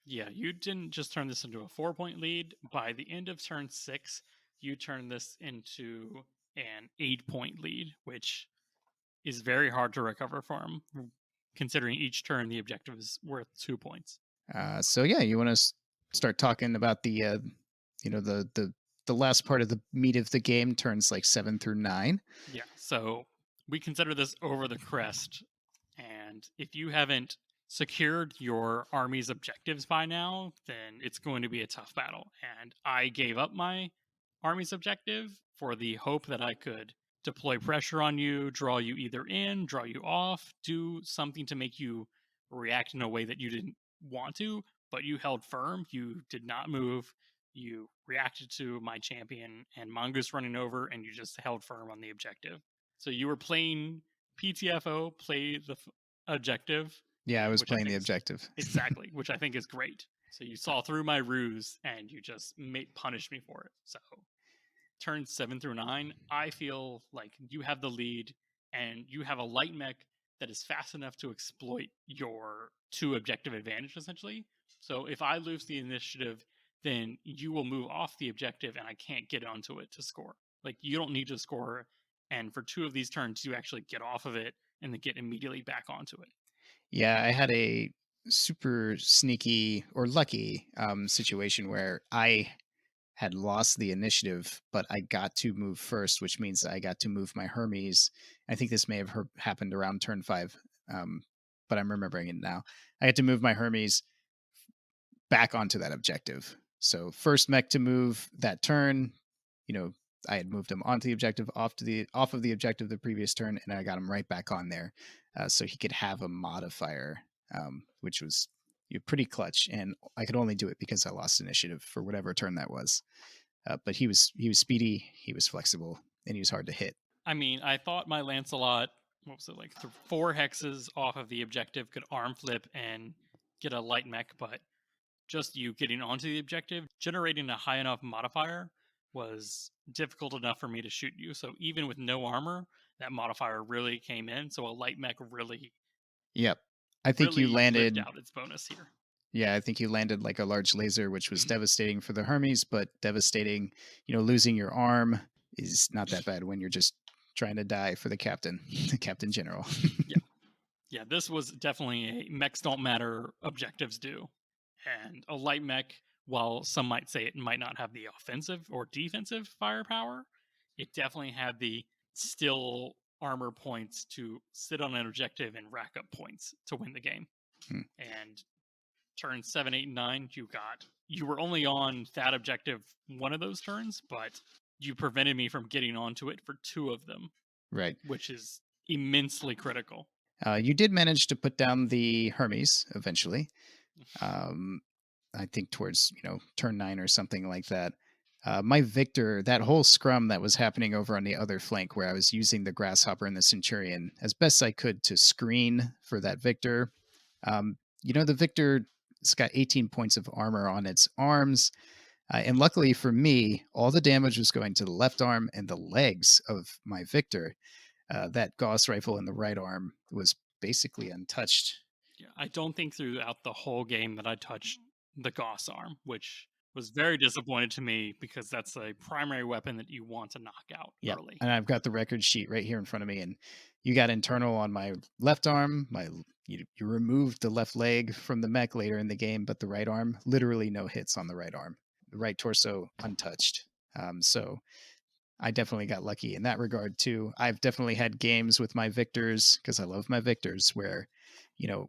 Yeah, you didn't just turn this into a 4 point lead. By the end of turn 6, you turn this into an 8 point lead, which is very hard to recover from, considering each turn the objective is worth 2 points. So yeah, you want to start talking about the last part of the meat of the game, turns like 7 through 9. Yeah, so we consider this over the crest. And if you haven't secured your army's objectives by now, then it's going to be a tough battle. And I gave up my army's objective for the hope that I could deploy pressure on you, draw you either in, draw you off, do something to make you react in a way that you didn't want to, but you held firm. You did not move. You reacted to my champion and Mongoose running over, and you just held firm on the objective. So you were playing PTFO, play the objective, Yeah, I was which I playing the think is objective. exactly, which I think is great. So you saw through my ruse and you just punished me for it. So turns 7 through 9, I feel like you have the lead and you have a light mech that is fast enough to exploit your 2 objective advantage, essentially. So if I lose the initiative, then you will move off the objective and I can't get onto it to score. Like, you don't need to score. And for 2 of these turns, you actually get off of it and then get immediately back onto it. Yeah, I had a super sneaky or lucky situation where I had lost the initiative, but I got to move first, which means I got to move my Hermes. I think this may have happened around turn 5, um, but I'm remembering it now. I had to move my Hermes back onto that objective. So first mech to move that turn, you know, I had moved him onto the objective, off of the objective the previous turn, and I got him right back on there, so he could have a modifier, which was pretty clutch. And I could only do it because I lost initiative for whatever turn that was. But he was speedy, he was flexible, and he was hard to hit. I mean, I thought my Lancelot, what was it, like 4 hexes off of the objective could arm flip and get a light mech, but just you getting onto the objective, generating a high enough modifier was difficult enough for me to shoot you. So even with no armor, that modifier really came in. So a light mech really, Yep, I think you really lived landed. out its bonus here. Yeah, I think you landed like a large laser, which was devastating for the Hermes, but devastating, losing your arm is not that bad when you're just trying to die for the captain, the captain general. Yeah, this was definitely a mechs don't matter, objectives do. And a light mech, while some might say it might not have the offensive or defensive firepower, it definitely had the still armor points to sit on an objective and rack up points to win the game. Hmm. And turn 7, 8, and 9, you were only on that objective one of those turns, but you prevented me from getting onto it for 2 of them, Right. which is immensely critical. You did manage to put down the Hermes eventually. I think towards turn 9 or something like that. My Victor, that whole scrum that was happening over on the other flank, where I was using the Grasshopper and the Centurion as best I could to screen for that Victor. The Victor, it's got 18 points of armor on its arms. And luckily for me, all the damage was going to the left arm and the legs of my Victor. That Gauss rifle in the right arm was basically untouched. Yeah, I don't think throughout the whole game that I touched the Gauss arm, which was very disappointed to me because that's a primary weapon that you want to knock out early. And I've got the record sheet right here in front of me, and you got internal on my left arm. You removed the left leg from the mech later in the game, but the right arm, literally no hits on the right arm. The right torso untouched. So I definitely got lucky in that regard too. I've definitely had games with my Victors, because I love my Victors, where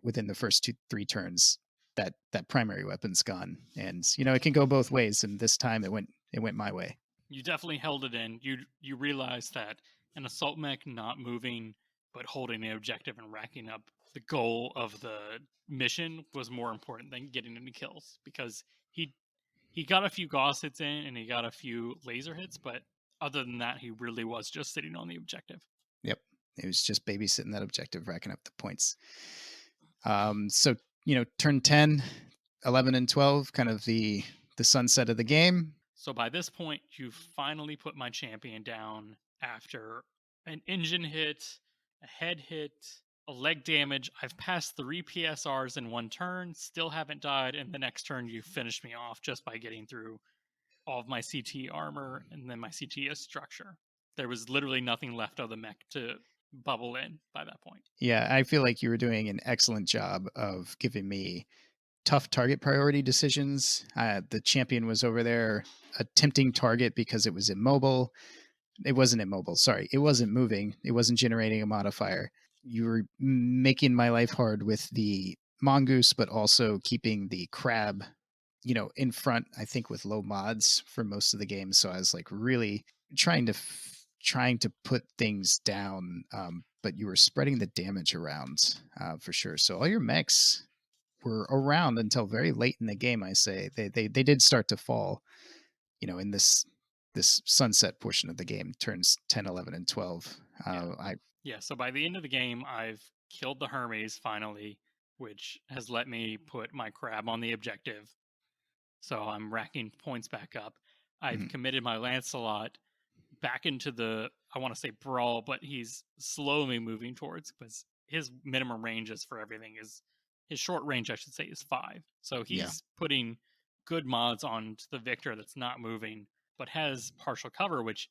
within the first 2-3 turns that primary weapon's gone, and it can go both ways, and this time it went my way. You definitely held it in. You realized that an assault mech not moving but holding the objective and racking up the goal of the mission was more important than getting any kills, because he got a few Gauss hits in and he got a few laser hits, but other than that, he really was just sitting on the objective. Yep. It was just babysitting that objective, racking up the points. So, turn 10, 11, and 12, kind of the the sunset of the game. So by this point, you finally put my champion down after an engine hit, a head hit, a leg damage. I've passed 3 PSRs in one turn, still haven't died, and the next turn you finished me off just by getting through all of my CT armor and then my CTS structure. There was literally nothing left of the mech to bubble in by that point. Yeah, I feel like you were doing an excellent job of giving me tough target priority decisions. The champion was over there attempting target because it was immobile. It wasn't immobile. Sorry. It wasn't moving. It wasn't generating a modifier. You were making my life hard with the mongoose, but also keeping the crab, in front, I think with low mods for most of the game. So I was like really trying to put things down. But you were spreading the damage around for sure. So all your mechs were around until very late in the game. I say they did start to fall, in this sunset portion of the game, turns 10, 11, and 12. So by the end of the game, I've killed the Hermes finally, which has let me put my crab on the objective. So I'm racking points back up. I've committed my Lancelot back into the, I want to say brawl, but he's slowly moving towards, because his minimum ranges for everything is, his short range, I should say, is 5. So he's putting good mods on the Victor that's not moving, but has partial cover, which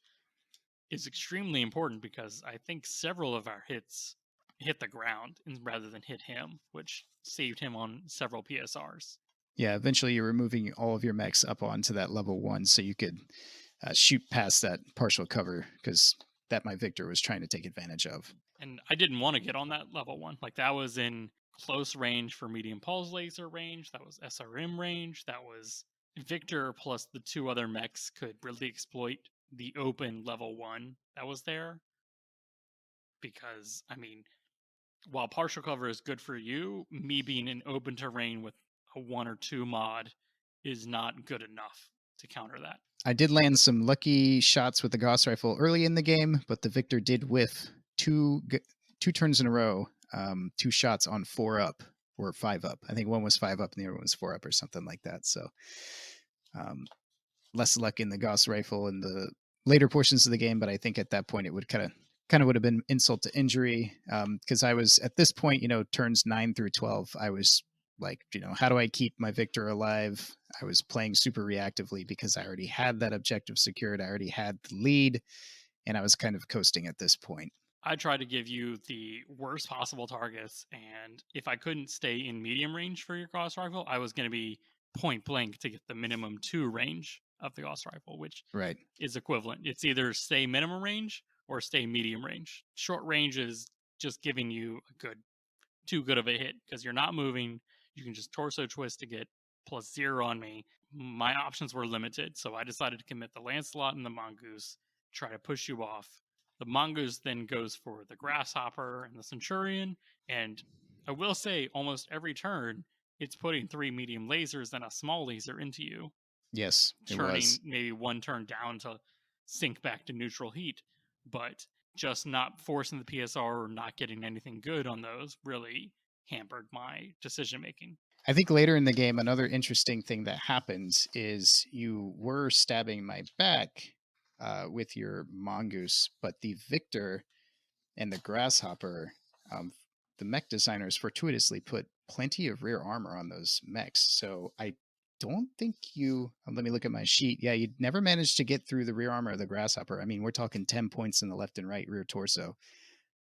is extremely important because I think several of our hits hit the ground rather than hit him, which saved him on several PSRs. Yeah, eventually you were moving all of your mechs up onto that level 1 so you could shoot past that partial cover, because that my Victor was trying to take advantage of. And I didn't want to get on that level 1. Like, that was in close range for medium pulse laser range. That was SRM range. That was Victor plus the 2 other mechs could really exploit the open level 1 that was there. Because, I mean, while partial cover is good for you, me being in open terrain with a 1 or 2 mod is not good enough to counter that. I did land some lucky shots with the Gauss rifle early in the game, but the Victor did whiff two turns in a row, 2 shots on 4 up or 5 up. I think one was 5 up and the other one was 4 up or something like that. So less luck in the Gauss rifle in the later portions of the game, but I think at that point it would kind of would have been insult to injury, because I was at this point, turns 9 through 12, I was like, how do I keep my Victor alive? I was playing super reactively because I already had that objective secured. I already had the lead, and I was kind of coasting at this point. I tried to give you the worst possible targets, and if I couldn't stay in medium range for your Gauss rifle, I was going to be point blank to get the minimum 2 range of the Gauss rifle, which is equivalent. It's either stay minimum range or stay medium range. Short range is just giving you too good of a hit because you're not moving. You can just torso twist to get +0 on me. My options were limited, so I decided to commit the Lancelot and the Mongoose, try to push you off. The Mongoose then goes for the Grasshopper and the Centurion, and I will say almost every turn, it's putting 3 medium lasers and a small laser into you. Yes, turning maybe 1 turn down to sink back to neutral heat, but just not forcing the PSR or not getting anything good on those really hampered my decision making. I think later in the game, another interesting thing that happens is you were stabbing my back with your Mongoose, but the Victor and the Grasshopper, the mech designers fortuitously put plenty of rear armor on those mechs. So I don't think let me look at my sheet. Yeah, you never managed to get through the rear armor of the Grasshopper. I mean, we're talking 10 points in the left and right rear torso.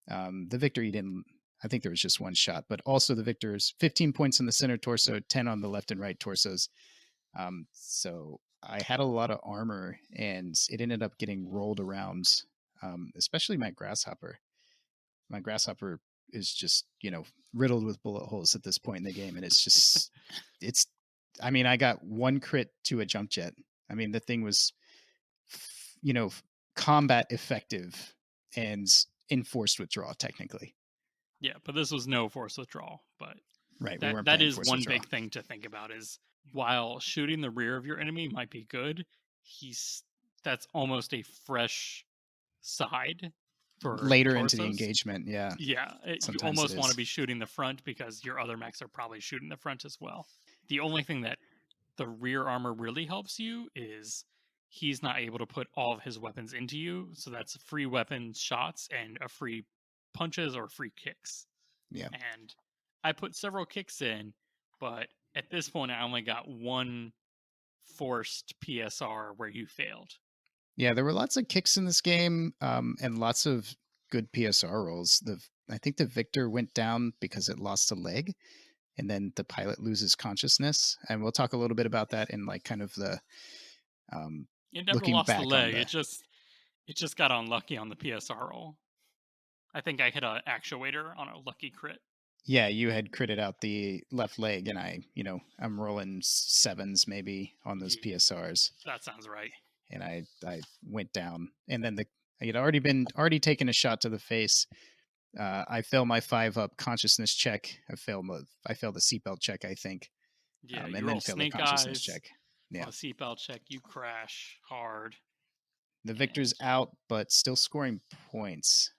The Victor, you didn't. I think there was just 1 shot, but also the Victor's 15 points in the center torso, 10 on the left and right torsos. So I had a lot of armor, and it ended up getting rolled around, especially my Grasshopper. My Grasshopper is just, riddled with bullet holes at this point in the game, and it's just, I mean, I got 1 crit to a jump jet. I mean, the thing was, combat effective and enforced withdrawal technically. Yeah, but this was no forced withdrawal. But right, that is one big thing to think about is while shooting the rear of your enemy might be good, that's almost a fresh side for later torsos. Into the engagement. Yeah, you almost want to be shooting the front because your other mechs are probably shooting the front as well. The only thing that the rear armor really helps you is he's not able to put all of his weapons into you, so that's free weapon shots and a free punches or free kicks. Yeah. And I put several kicks in, but at this point I only got one forced PSR where you failed. Yeah, there were lots of kicks in this game, and lots of good PSR rolls. I think the Victor went down because it lost a leg, and then the pilot loses consciousness. And we'll talk a little bit about that in like kind of the um, It never looking lost the back on leg. the. It just got unlucky on the PSR roll. I think I hit an actuator on a lucky crit. Yeah, you had critted out the left leg, and I'm rolling sevens maybe on those Yeah, PSRs, that sounds right. and I went down, and then I had already taken a shot to the face. I fail my 5-up consciousness check. I failed the seatbelt check, I think, Yeah, you and then roll failed the snake consciousness eyes check. Yeah, on a seatbelt check. You crash hard, the Victor's and out, but still scoring points.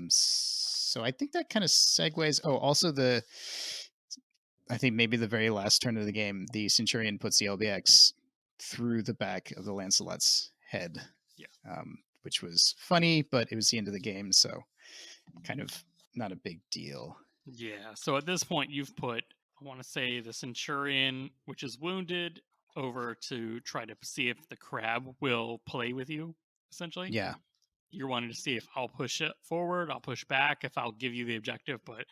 So I think that kind of segues. Oh, also I think maybe the very last turn of the game, the Centurion puts the LBX through the back of the Lancelot's head, yeah, which was funny, but it was the end of the game, so kind of not a big deal. yeah. So at this point, you've put, I want to say, the Centurion, which is wounded, over to try to see if the crab will play with you. Essentially, Yeah, you're wanting to see if I'll push it forward, I'll push back, if I'll give you the objective. But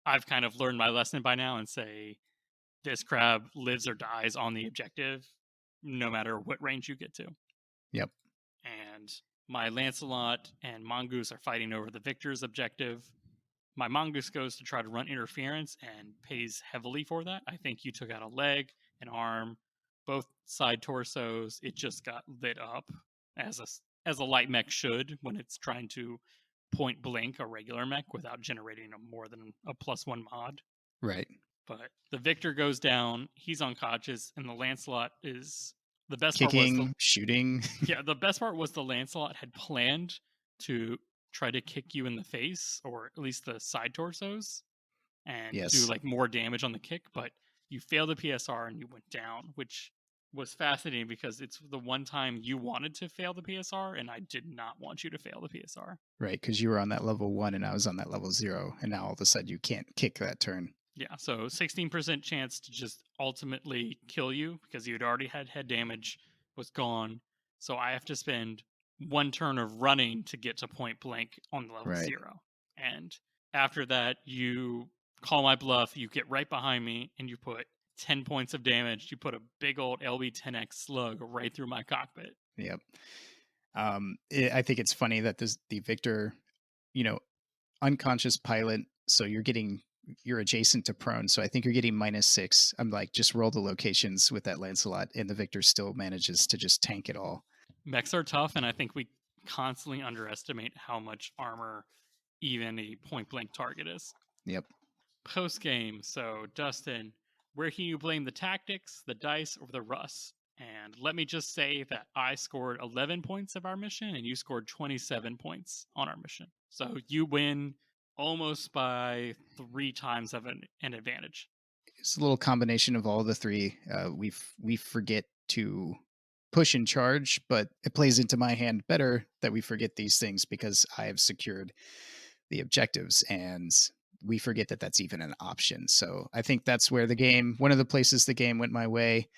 I've kind of learned my lesson by now and say this crab lives or dies on the objective, no matter what range you get to. yep, And my Lancelot and Mongoose are fighting over the victor's objective. My Mongoose goes to try to run interference and pays heavily for that. I think you took out a leg, an arm, both side torsos. It just got lit up as a light mech should when it's trying to point blank a regular mech without generating more than a +1 mod. right. But the victor goes down, he's unconscious, and the Lancelot is the best part was Kicking, shooting. the best part was the Lancelot had planned to try to kick you in the face, or at least the side torsos, and do Yes, like more damage on the kick, but you failed the PSR and you went down, which was fascinating because it's the one time you wanted to fail the PSR and I did not want you to fail the PSR. right. Because you were on that level 1 and I was on that level 0, and now all of a sudden you can't kick that turn. Yeah, so 16% chance to just ultimately kill you because you'd already had head damage, was gone. So I have to spend one turn of running to get to point blank on the level Right. 0. And after that, you call my bluff, you get right behind me, and you put 10 points of damage. You put a big old LB-10X slug right through my cockpit. Yep. I think it's funny that the Victor, unconscious pilot, so you're adjacent to prone, so I think you're getting -6. I'm like, just roll the locations with that Lancelot, and the Victor still manages to just tank it all. Mechs are tough, and I think we constantly underestimate how much armor even a point blank target is. Yep. Post game, so Dustin, where can you blame the tactics, the dice, or the rust? And let me just say that I scored 11 points of our mission, and you scored 27 points on our mission. So you win almost by 3 times of an advantage. It's a little combination of all the three. We forget to push and charge, but it plays into my hand better that we forget these things because I have secured the objectives, and we forget that that's even an option. So I think that's where one of the places the game went my way.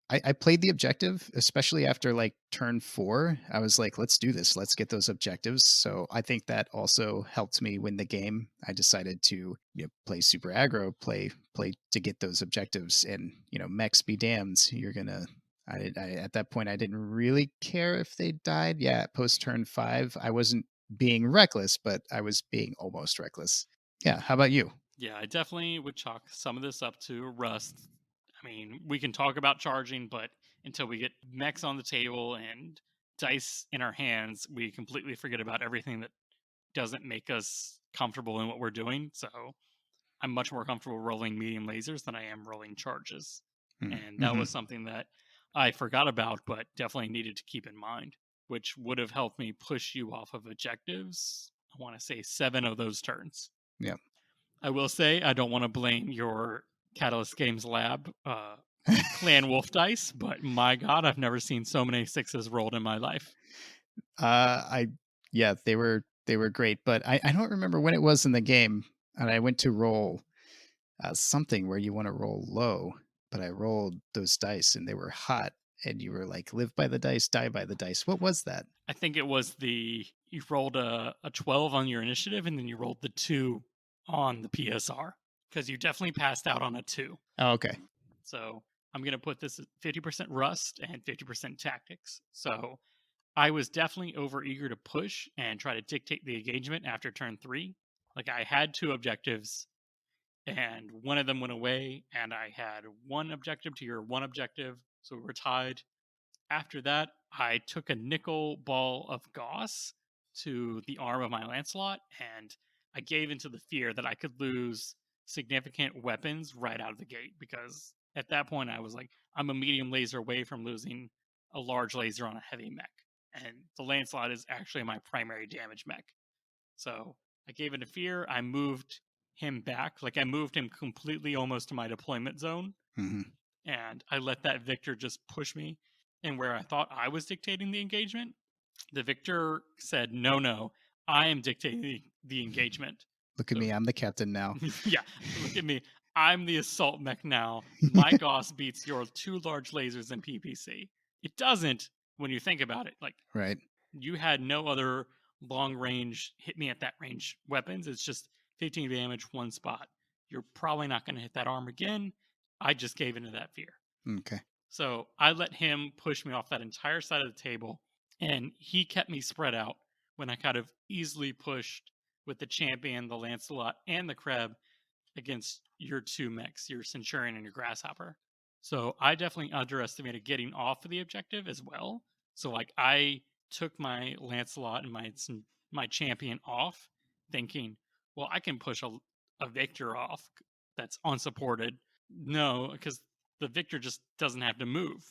I played the objective, especially after like turn 4. I was like, let's do this. Let's get those objectives. So I think that also helped me win the game. I decided to play super aggro, play to get those objectives, and mechs be damned. You're gonna. At that point, I didn't really care if they died. Yeah, post turn 5, I wasn't being reckless, but I was being almost reckless. Yeah. How about you? Yeah, I definitely would chalk some of this up to rust. I mean, we can talk about charging, but until we get mechs on the table and dice in our hands, we completely forget about everything that doesn't make us comfortable in what we're doing. So I'm much more comfortable rolling medium lasers than I am rolling charges. And that Mm-hmm. was something that I forgot about, but definitely needed to keep in mind, which would have helped me push you off of objectives. I want to say 7 of those turns. Yeah. I will say I don't want to blame your Catalyst Games lab. Clan Wolf dice, but my god, I've never seen so many 6s rolled in my life. I yeah, they were great, but I don't remember when it was in the game, and I went to roll something where you want to roll low, but I rolled those dice and they were hot, and you were like, "Live by the dice, die by the dice." What was that? I think it was you rolled a 12 on your initiative and then you rolled the 2 on the PSR because you definitely passed out on a 2. Oh, okay. So I'm going to put this at 50% rust and 50% tactics. So I was definitely over eager to push and try to dictate the engagement after turn 3. Like I had 2 objectives and one of them went away, and I had one objective to your one objective. So we were tied. After that, I took a nickel ball of Gauss to the arm of my Lancelot, and I gave into the fear that I could lose significant weapons right out of the gate because at that point I was like, I'm a medium laser away from losing a large laser on a heavy mech. And the Lancelot is actually my primary damage mech. So I gave into fear. I moved him back. Like I moved him completely almost to my deployment zone, Hmm. and I let that Victor just push me. And where I thought I was dictating the engagement, the Victor said, "No, no, I am dictating the engagement." Look at So me, I'm the captain now. yeah, look at me. I'm the assault mech now. My Gauss beats your 2 large lasers in PPC. It doesn't when you think about it. Like Right. you had no other long range hit me at that range weapons. It's just 15 damage, one spot. You're probably not going to hit that arm again. I just gave into that fear. Okay. So I let him push me off that entire side of the table, and he kept me spread out when I kind of easily pushed with the champion, the Lancelot, and the Kreb against your 2 mechs, your Centurion and your Grasshopper. So I definitely underestimated getting off of the objective as well. So like I took my Lancelot and my champion off, thinking, well, I can push a Victor off that's unsupported. No, because the Victor just doesn't have to move.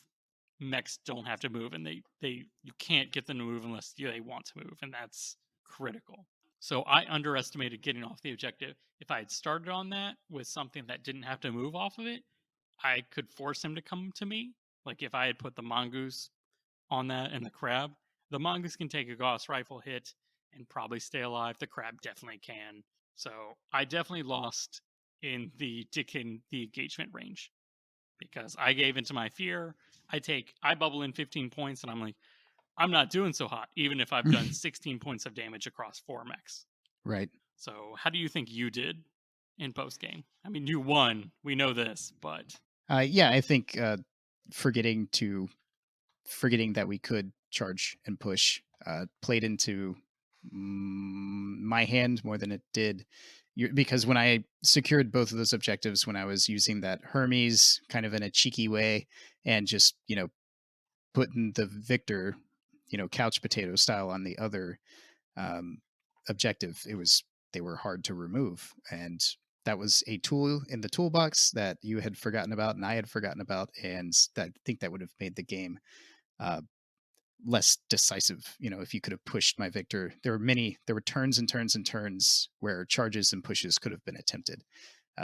Mechs don't have to move, and they you can't get them to move unless they want to move, and that's critical. So I underestimated getting off the objective. If I had started on that with something that didn't have to move off of it, I could force him to come to me. Like if I had put the mongoose on that and the crab, the mongoose can take a Gauss rifle hit and probably stay alive. The crab definitely can. So I definitely lost in the dictating the engagement range because I gave into my fear. I bubble in 15 points and I'm like, I'm not doing so hot, even if I've done 16 points of damage across 4 mechs. Right. So, how do you think you did in post game? I mean, you won. We know this, but Yeah, I think forgetting that we could charge and push played into my hand more than it did. Because when I secured both of those objectives, when I was using that Hermes kind of in a cheeky way, and just putting the Victor, couch potato style on the other um, objective, they were hard to remove, and that was a tool in the toolbox that you had forgotten about and I had forgotten about, and that I think that would have made the game uh, less decisive. If you could have pushed my Victor, there were turns and turns and turns where charges and pushes could have been attempted.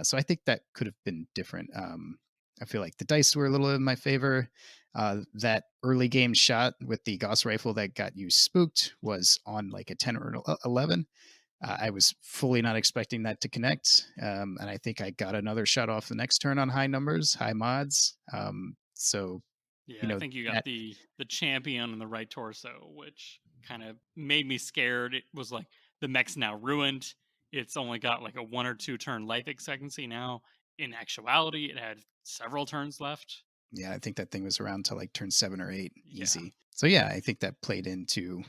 So I think that could have been different. I feel like the dice were a little in my favor. That early game shot with the Gauss rifle that got you spooked was on like a 10 or an 11. I was fully not expecting that to connect. And I think I got another shot off the next turn on high numbers, high mods. So, yeah, I think you got that, the champion on the right torso, which kind of made me scared. It was like the mech's now ruined. It's only got like a 1 or 2 turn life expectancy now. In actuality, it had several turns left. yeah, I think that thing was around to like turn 7 or 8 Yeah. easy. So yeah, I think that played into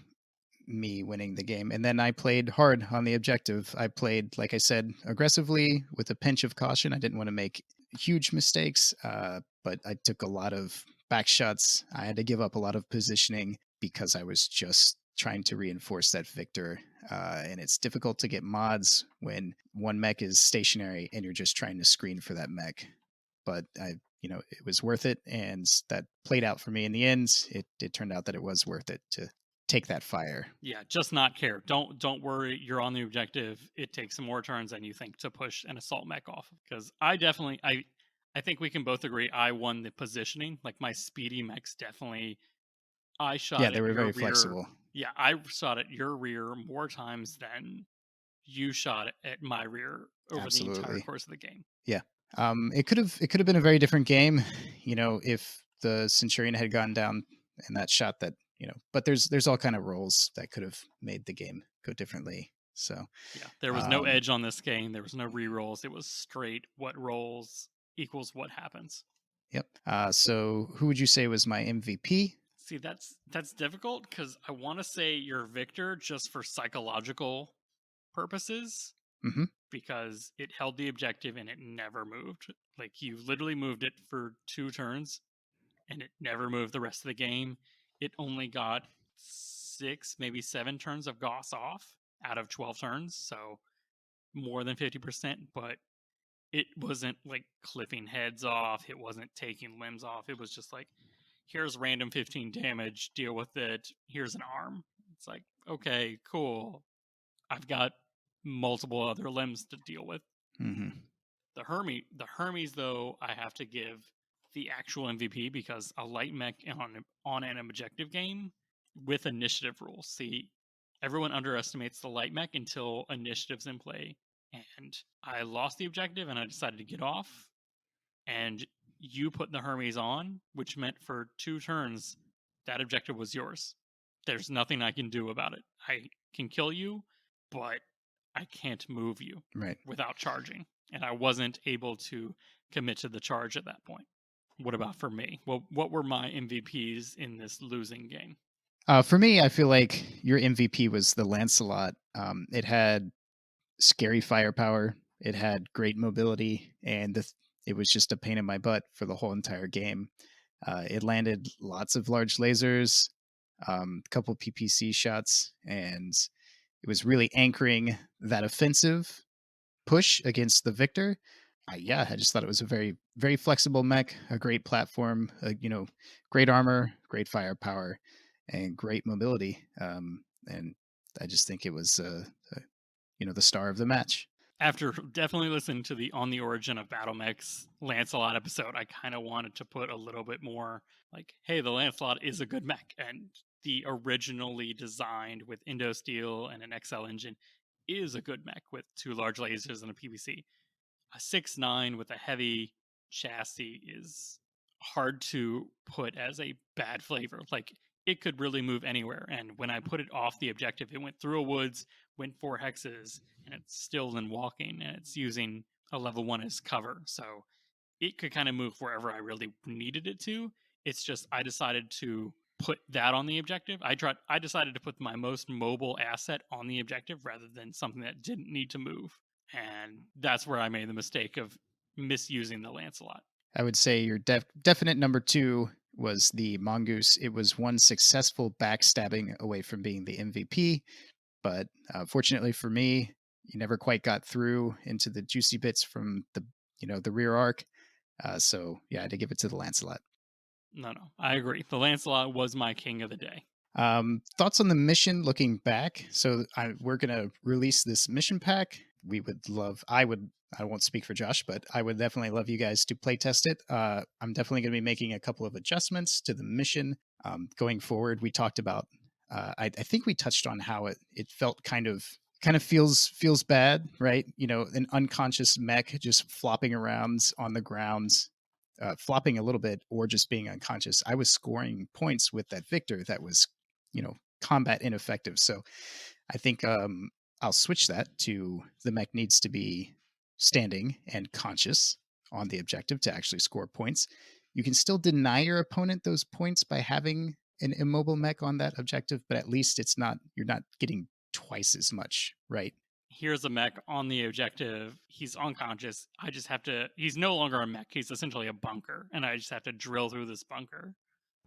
me winning the game. And then I played hard on the objective. I played, like I said, aggressively with a pinch of caution. I didn't want to make huge mistakes, but I took a lot of back shots. I had to give up a lot of positioning because I was just trying to reinforce that Victor. And it's difficult to get mods when one mech is stationary and you're just trying to screen for that mech. But it was worth it, and that played out for me in the end. It turned out that it was worth it to take that fire. Yeah, just not care. Don't worry. You're on the objective. It takes some more turns than you think to push an assault mech off. Because I think we can both agree I won the positioning. Like my speedy mechs definitely. I Yeah, shot they at were your very rear. flexible. Yeah, I shot at your rear more times than you shot at my rear over the entire Absolutely. course of the game. Yeah. It could have been a very different game, if the Centurion had gone down in that shot but there's all kind of roles that could have made the game go differently. So, Yeah, there was no um, edge on this game. There was no re-rolls. It was straight what rolls equals what happens. yep. So who would you say was my MVP? See, that's difficult because I want to say you're Victor just for psychological purposes Hmm. because it held the objective and it never moved. Like you literally moved it for 2 turns and it never moved the rest of the game. It only got 6, maybe 7 turns of Goss off out of 12 turns, so more than 50%, but it wasn't like clipping heads off, it wasn't taking limbs off. It was just like, here's random 15 damage, deal with it. Here's an arm. It's like, okay, cool. I've got multiple other limbs to deal with. Hmm. The Hermes though, I have to give the actual MVP because a light mech on an objective game with initiative rules. See, everyone underestimates the light mech until initiative's in play, and I lost the objective and I decided to get off. And you put the Hermes on, which meant for 2 turns that objective was yours. There's nothing I can do about it. I can kill you, but I can't move you Right. without charging. And I wasn't able to commit to the charge at that point. What about for me? Well, what were my MVPs in this losing game? For me, I feel like your MVP was the Lancelot. It had scary firepower. It had great mobility, and it was just a pain in my butt for the whole entire game. It landed lots of large lasers, a couple PPC shots, and it was really anchoring that offensive push against the Victor. Yeah, I just thought it was a very, very flexible mech, a great platform, great armor, great firepower, and great mobility. And I just think it was, the star of the match. After definitely listening to the On the Origin of Battle Mechs Lancelot episode, I kind of wanted to put a little bit more like, hey, the Lancelot is a good mech, and the originally designed with Indo Steel and an XL engine is a good mech with 2 large lasers and a PVC. A 6.9 with a heavy chassis is hard to put as a bad flavor. Like it could really move anywhere. And when I put it off the objective, it went through a woods, went 4 hexes, and it's still in walking, and it's using a level 1 as cover. So it could kind of move wherever I really needed it to. It's just I decided to put that on the objective. I decided to put my most mobile asset on the objective rather than something that didn't need to move. And that's where I made the mistake of misusing the Lancelot. I would say your definite number two was the Mongoose. It was one successful backstabbing away from being the MVP, but fortunately for me, you never quite got through into the juicy bits from the rear arc. So yeah, I had to give it to the Lancelot. No, I agree. The Lancelot was my king of the day. Thoughts on the mission looking back? So we're going to release this mission pack. We would love, I won't speak for Josh, but I would definitely love you guys to play test it. I'm definitely going to be making a couple of adjustments to the mission going forward. We talked about, I think we touched on how it felt kind of feels bad, right? An unconscious mech just flopping around on the ground, flopping a little bit or just being unconscious. I was scoring points with that Victor that was combat ineffective. So I think I'll switch that to the mech needs to be standing and conscious on the objective to actually score points. You can still deny your opponent those points by having an immobile mech on that objective, but at least you're not getting twice as much, right? Here's a mech on the objective. He's unconscious. He's no longer a mech. He's essentially a bunker. And I just have to drill through this bunker.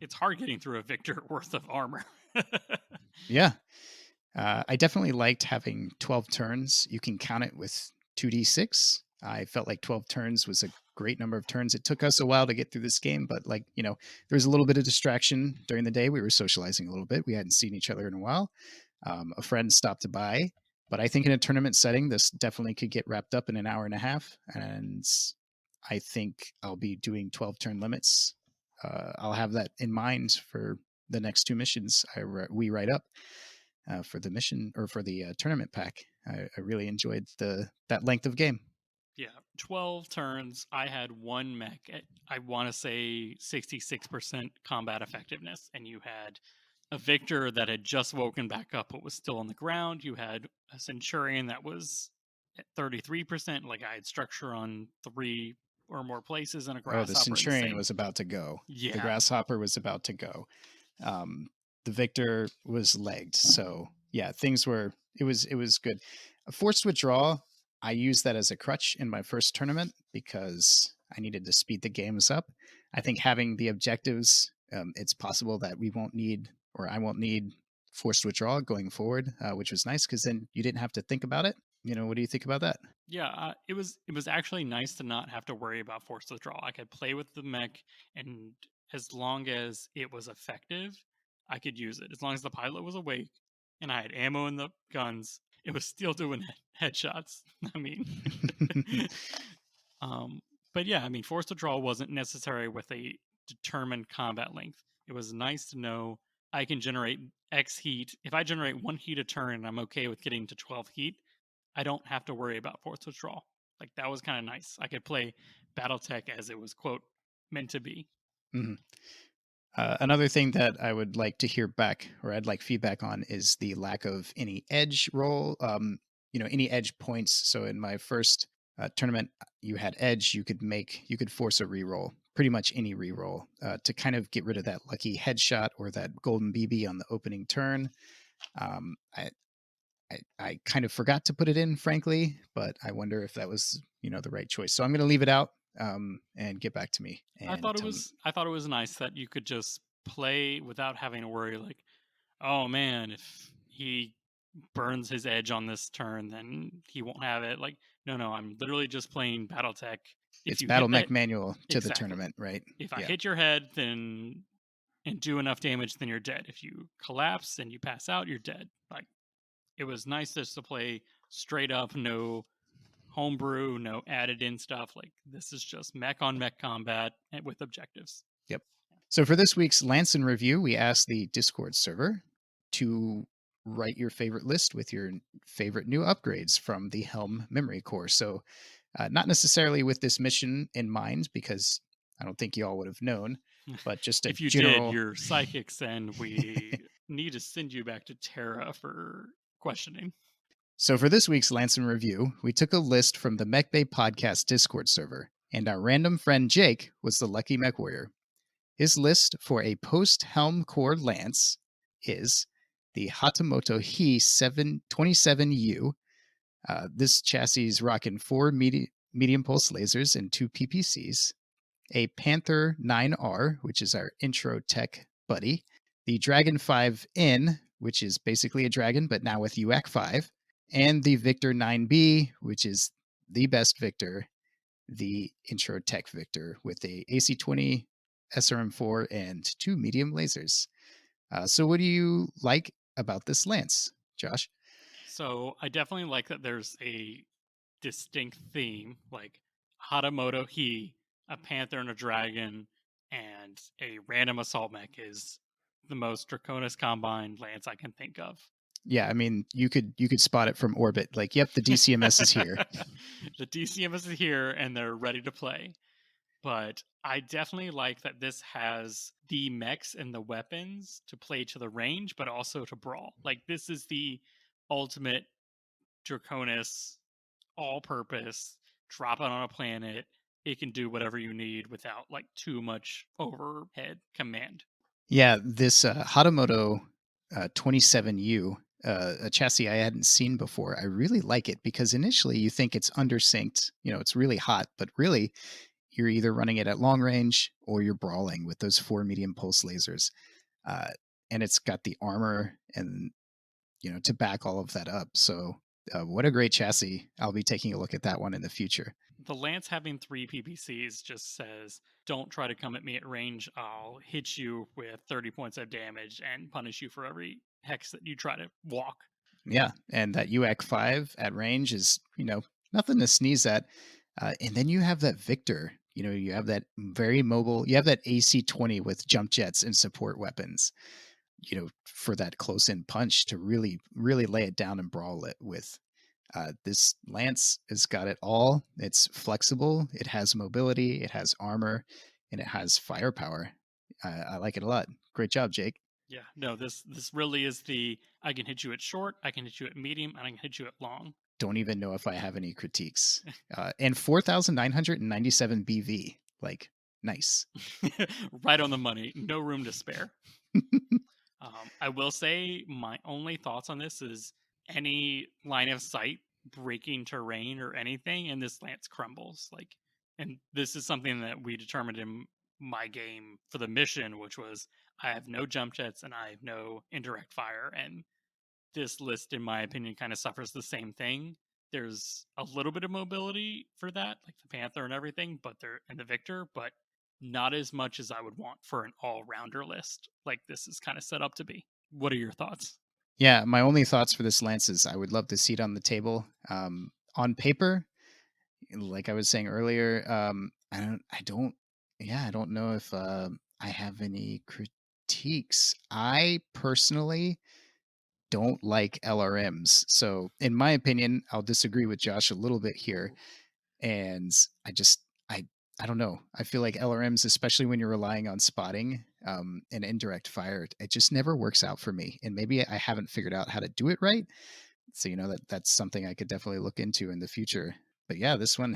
It's hard getting through a Victor worth of armor. Yeah. I definitely liked having 12 turns. You can count it with 2d6. I felt like 12 turns was a great number of turns. It took us a while to get through this game, but there was a little bit of distraction during the day. We were socializing a little bit. We hadn't seen each other in a while. A friend stopped by, but I think in a tournament setting, this definitely could get wrapped up in an hour and a half. And I think I'll be doing 12 turn limits. I'll have that in mind for the next 2 missions we write up for the mission or for the tournament pack. I really enjoyed that length of game. Yeah, 12 turns. I had one mech at, I want to say, 66% combat effectiveness, and you had a Victor that had just woken back up but was still on the ground. You had a Centurion that was at 33%. Like, I had structure on 3 or more places, and a Oh, the Grasshopper in the Centurion same. was about to go. The Yeah, Grasshopper was about to go. The Victor was legged. So yeah, it was good. A forced withdrawal, I used that as a crutch in my first tournament because I needed to speed the games up. I think having the objectives, it's possible that we won't need, or I won't need forced withdrawal going forward, which was nice because then you didn't have to think about it. What do you think about that? yeah. It was actually nice to not have to worry about forced withdrawal. I could play with the mech, and as long as it was effective, I could use it. As long as the pilot was awake and I had ammo in the guns, it was still doing headshots. I mean, um, but yeah, I mean, forced withdrawal wasn't necessary with a determined combat length. It was nice to know I can generate X heat. If I generate 1 heat a turn and I'm okay with getting to 12 heat, I don't have to worry about forced withdrawal. Like, that was kind of nice. I could play BattleTech as it was, quote, meant to be. Mhm. Another thing that I would like to hear back, or I'd like feedback on, is the lack of any edge roll. Any edge points. So in my first tournament, you had edge. You could force a reroll, pretty much any reroll, to kind of get rid of that lucky headshot or that golden BB on the opening turn. Um, I, I kind of forgot to put it in, frankly, but I wonder if that was the right choice. So I'm going to leave it out and get back to me I and thought it tell me. was I thought it was nice that you could just play without having to worry, like, oh man, if he burns his edge on this turn, then he won't have it. Like, no, I'm literally just playing BattleTech. If It's you Battle hit Mech that, Manual to the exactly. tournament, right? If I Yeah. hit your head, then and do enough damage, then you're dead. If you collapse and you pass out, you're dead. Like, it was nice just to play straight up, no homebrew, no added in stuff. Like, this is just mech on mech combat with objectives. Yep. So for this week's Lance and Review, we asked the Discord server to write your favorite list with your favorite new upgrades from the Helm Memory Core. So not necessarily with this mission in mind, because I don't think you all would have known, but just a If you did, general. you're psychics, and we need to send you back to Terra for questioning. So for this week's Lance and Review, we took a list from the Mech Bay Podcast Discord server, and our random friend Jake was the lucky mech warrior. His list for a post-Helm Core Lance is the Hatamoto He 727U. This chassis is rocking 4 medium pulse lasers and 2 PPCs, a Panther 9R, which is our intro tech buddy, the Dragon 5N, which is basically a dragon, but now with UAC 5, and the Victor 9B, which is the best Victor, the intro tech Victor, with a AC20 SRM4 and 2 medium lasers. So what do you like about this lance, Josh? So I definitely like that there's a distinct theme, like Hatamoto He, a panther and a dragon, and a random assault mech is the most Draconis Combine lance I can think of. Yeah, I mean, you could spot it from orbit. Like, yep, the DCMS is here. The DCMS is here, and they're ready to play. But I definitely like that this has the mechs and the weapons to play to the range, but also to brawl. Like, this is the ultimate Draconis, all-purpose, drop it on a planet. It can do whatever you need without like too much overhead command. Yeah, this Hatamoto 27U, a chassis I hadn't seen before. I really like it because initially you think it's undersynced, it's really hot, but really you're either running it at long range or you're brawling with those 4 medium pulse lasers. Uh, and it's got the armor and, to back all of that up. So what a great chassis. I'll be taking a look at that one in the future. The Lance having 3 PPCs just says, don't try to come at me at range. I'll hit you with 30 points of damage and punish you for every hex that you try to walk. Yeah, and that UAC 5 at range is, nothing to sneeze at. And then you have that Victor. You have that very mobile. You have that AC-20 with jump jets and support weapons. For that close-in punch to really, really lay it down and brawl it with. This lance has got it all. It's flexible. It has mobility. It has armor, and it has firepower. I like it a lot. Great job, Jake. Yeah, no, this really is I can hit you at short, I can hit you at medium, and I can hit you at long. Don't even know if I have any critiques. And 4,997 BV. Like, nice. Right on the money. No room to spare. I will say my only thoughts on this is any line of sight, breaking terrain, or anything, and this lance crumbles. And this is something that we determined in my game for the mission, which was I have no jump jets and I have no indirect fire, and this list, in my opinion, kind of suffers the same thing. There's a little bit of mobility for that, like the Panther and everything, and the Victor, but not as much as I would want for an all-rounder list like this is kind of set up to be. What are your thoughts? Yeah, my only thoughts for this lance is I would love to see it on the table. On paper, like I was saying earlier, I don't know if I have any critiques. I personally don't like LRMs. So, in my opinion, I'll disagree with Josh a little bit here. And I just, I don't know. I feel like LRMs, especially when you're relying on spotting and indirect fire, it just never works out for me. And maybe I haven't figured out how to do it right. So, that's something I could definitely look into in the future. But yeah, this one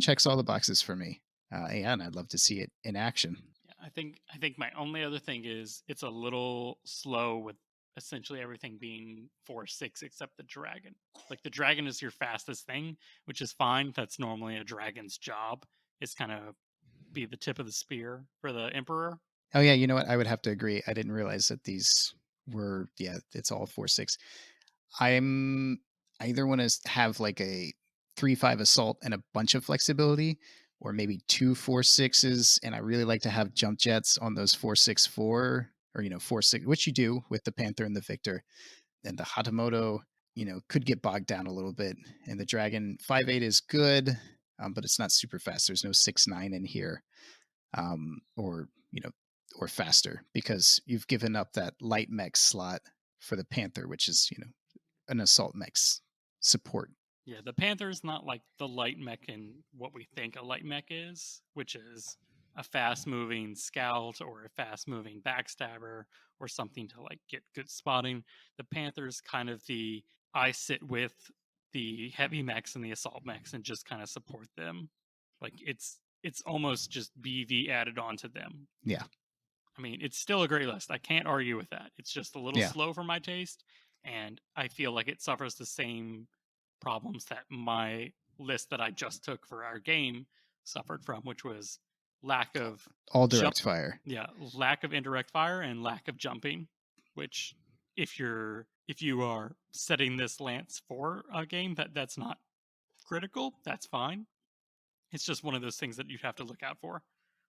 checks all the boxes for me. Yeah, and I'd love to see it in action. Yeah, I think my only other thing is it's a little slow with essentially everything being 4-6 except the dragon. Like the dragon is your fastest thing, which is fine. That's normally a dragon's job. It's kind of be the tip of the spear for the emperor. Oh yeah, you know what? I would have to agree. I didn't realize that these were, yeah, it's all 4-6. I'm I either want to have like a 3-5 assault and a bunch of flexibility, or maybe 2 4-6s, and I really like to have jump jets on those 4-6-4, or 4-6, which you do with the Panther and the Victor. And the Hatamoto, could get bogged down a little bit. And the Dragon 5-8 is good, but it's not super fast. There's no 6-9 in here, or or faster, because you've given up that light mech slot for the Panther, which is an assault mech's support. Yeah, the Panther's not like the light mech in what we think a light mech is, which is a fast moving scout or a fast moving backstabber or something to like get good spotting. The Panther's kind of I sit with the heavy mechs and the assault mechs and just kind of support them. Like it's almost just BV added onto them. Yeah. I mean, it's still a great list. I can't argue with that. It's just a little slow for my taste, and I feel like it suffers the same problems that my list that I just took for our game suffered from, which was lack of all direct fire. Yeah, lack of indirect fire and lack of jumping, which if you are setting this lance for a game that's not critical, that's fine. It's just one of those things that you have to look out for.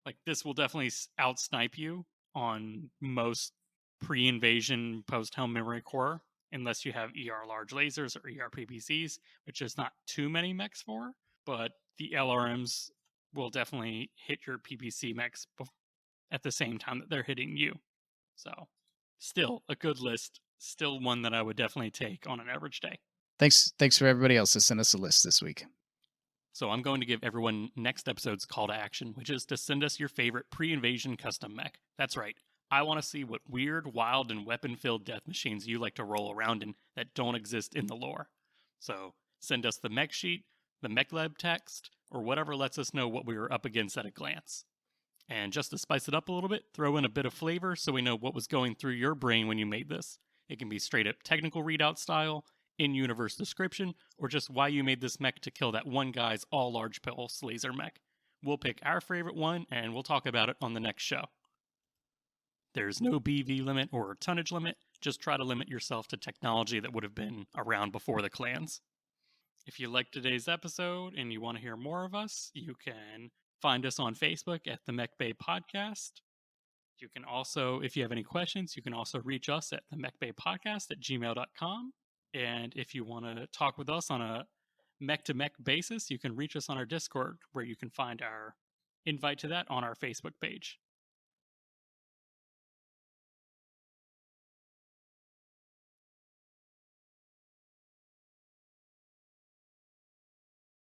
Like this will definitely outsnipe you on most pre-invasion post-helm memory core, unless you have ER large lasers or ER PPCs, which there's not too many mechs for. But the LRMs will definitely hit your PPC mechs at the same time that they're hitting you. So, still a good list. Still one that I would definitely take on an average day. Thanks for everybody else that sent us a list this week. So I'm going to give everyone next episode's call to action, which is to send us your favorite pre-invasion custom mech. That's right. I want to see what weird, wild, and weapon-filled death machines you like to roll around in that don't exist in the lore. So send us the mech sheet, the mech lab text, or whatever lets us know what we were up against at a glance. And just to spice it up a little bit, throw in a bit of flavor so we know what was going through your brain when you made this. It can be straight up technical readout style, in-universe description, or just why you made this mech to kill that one guy's all-large pulse laser mech. We'll pick our favorite one, and we'll talk about it on the next show. There's no BV limit or tonnage limit, just try to limit yourself to technology that would have been around before the clans. If you liked today's episode and you want to hear more of us, you can find us on Facebook at the Mech Bay Podcast. You can also, if you have any questions, you can also reach us at the mechbaypodcast@gmail.com. And if you want to talk with us on a mech to mech basis, you can reach us on our Discord, where you can find our invite to that on our Facebook page.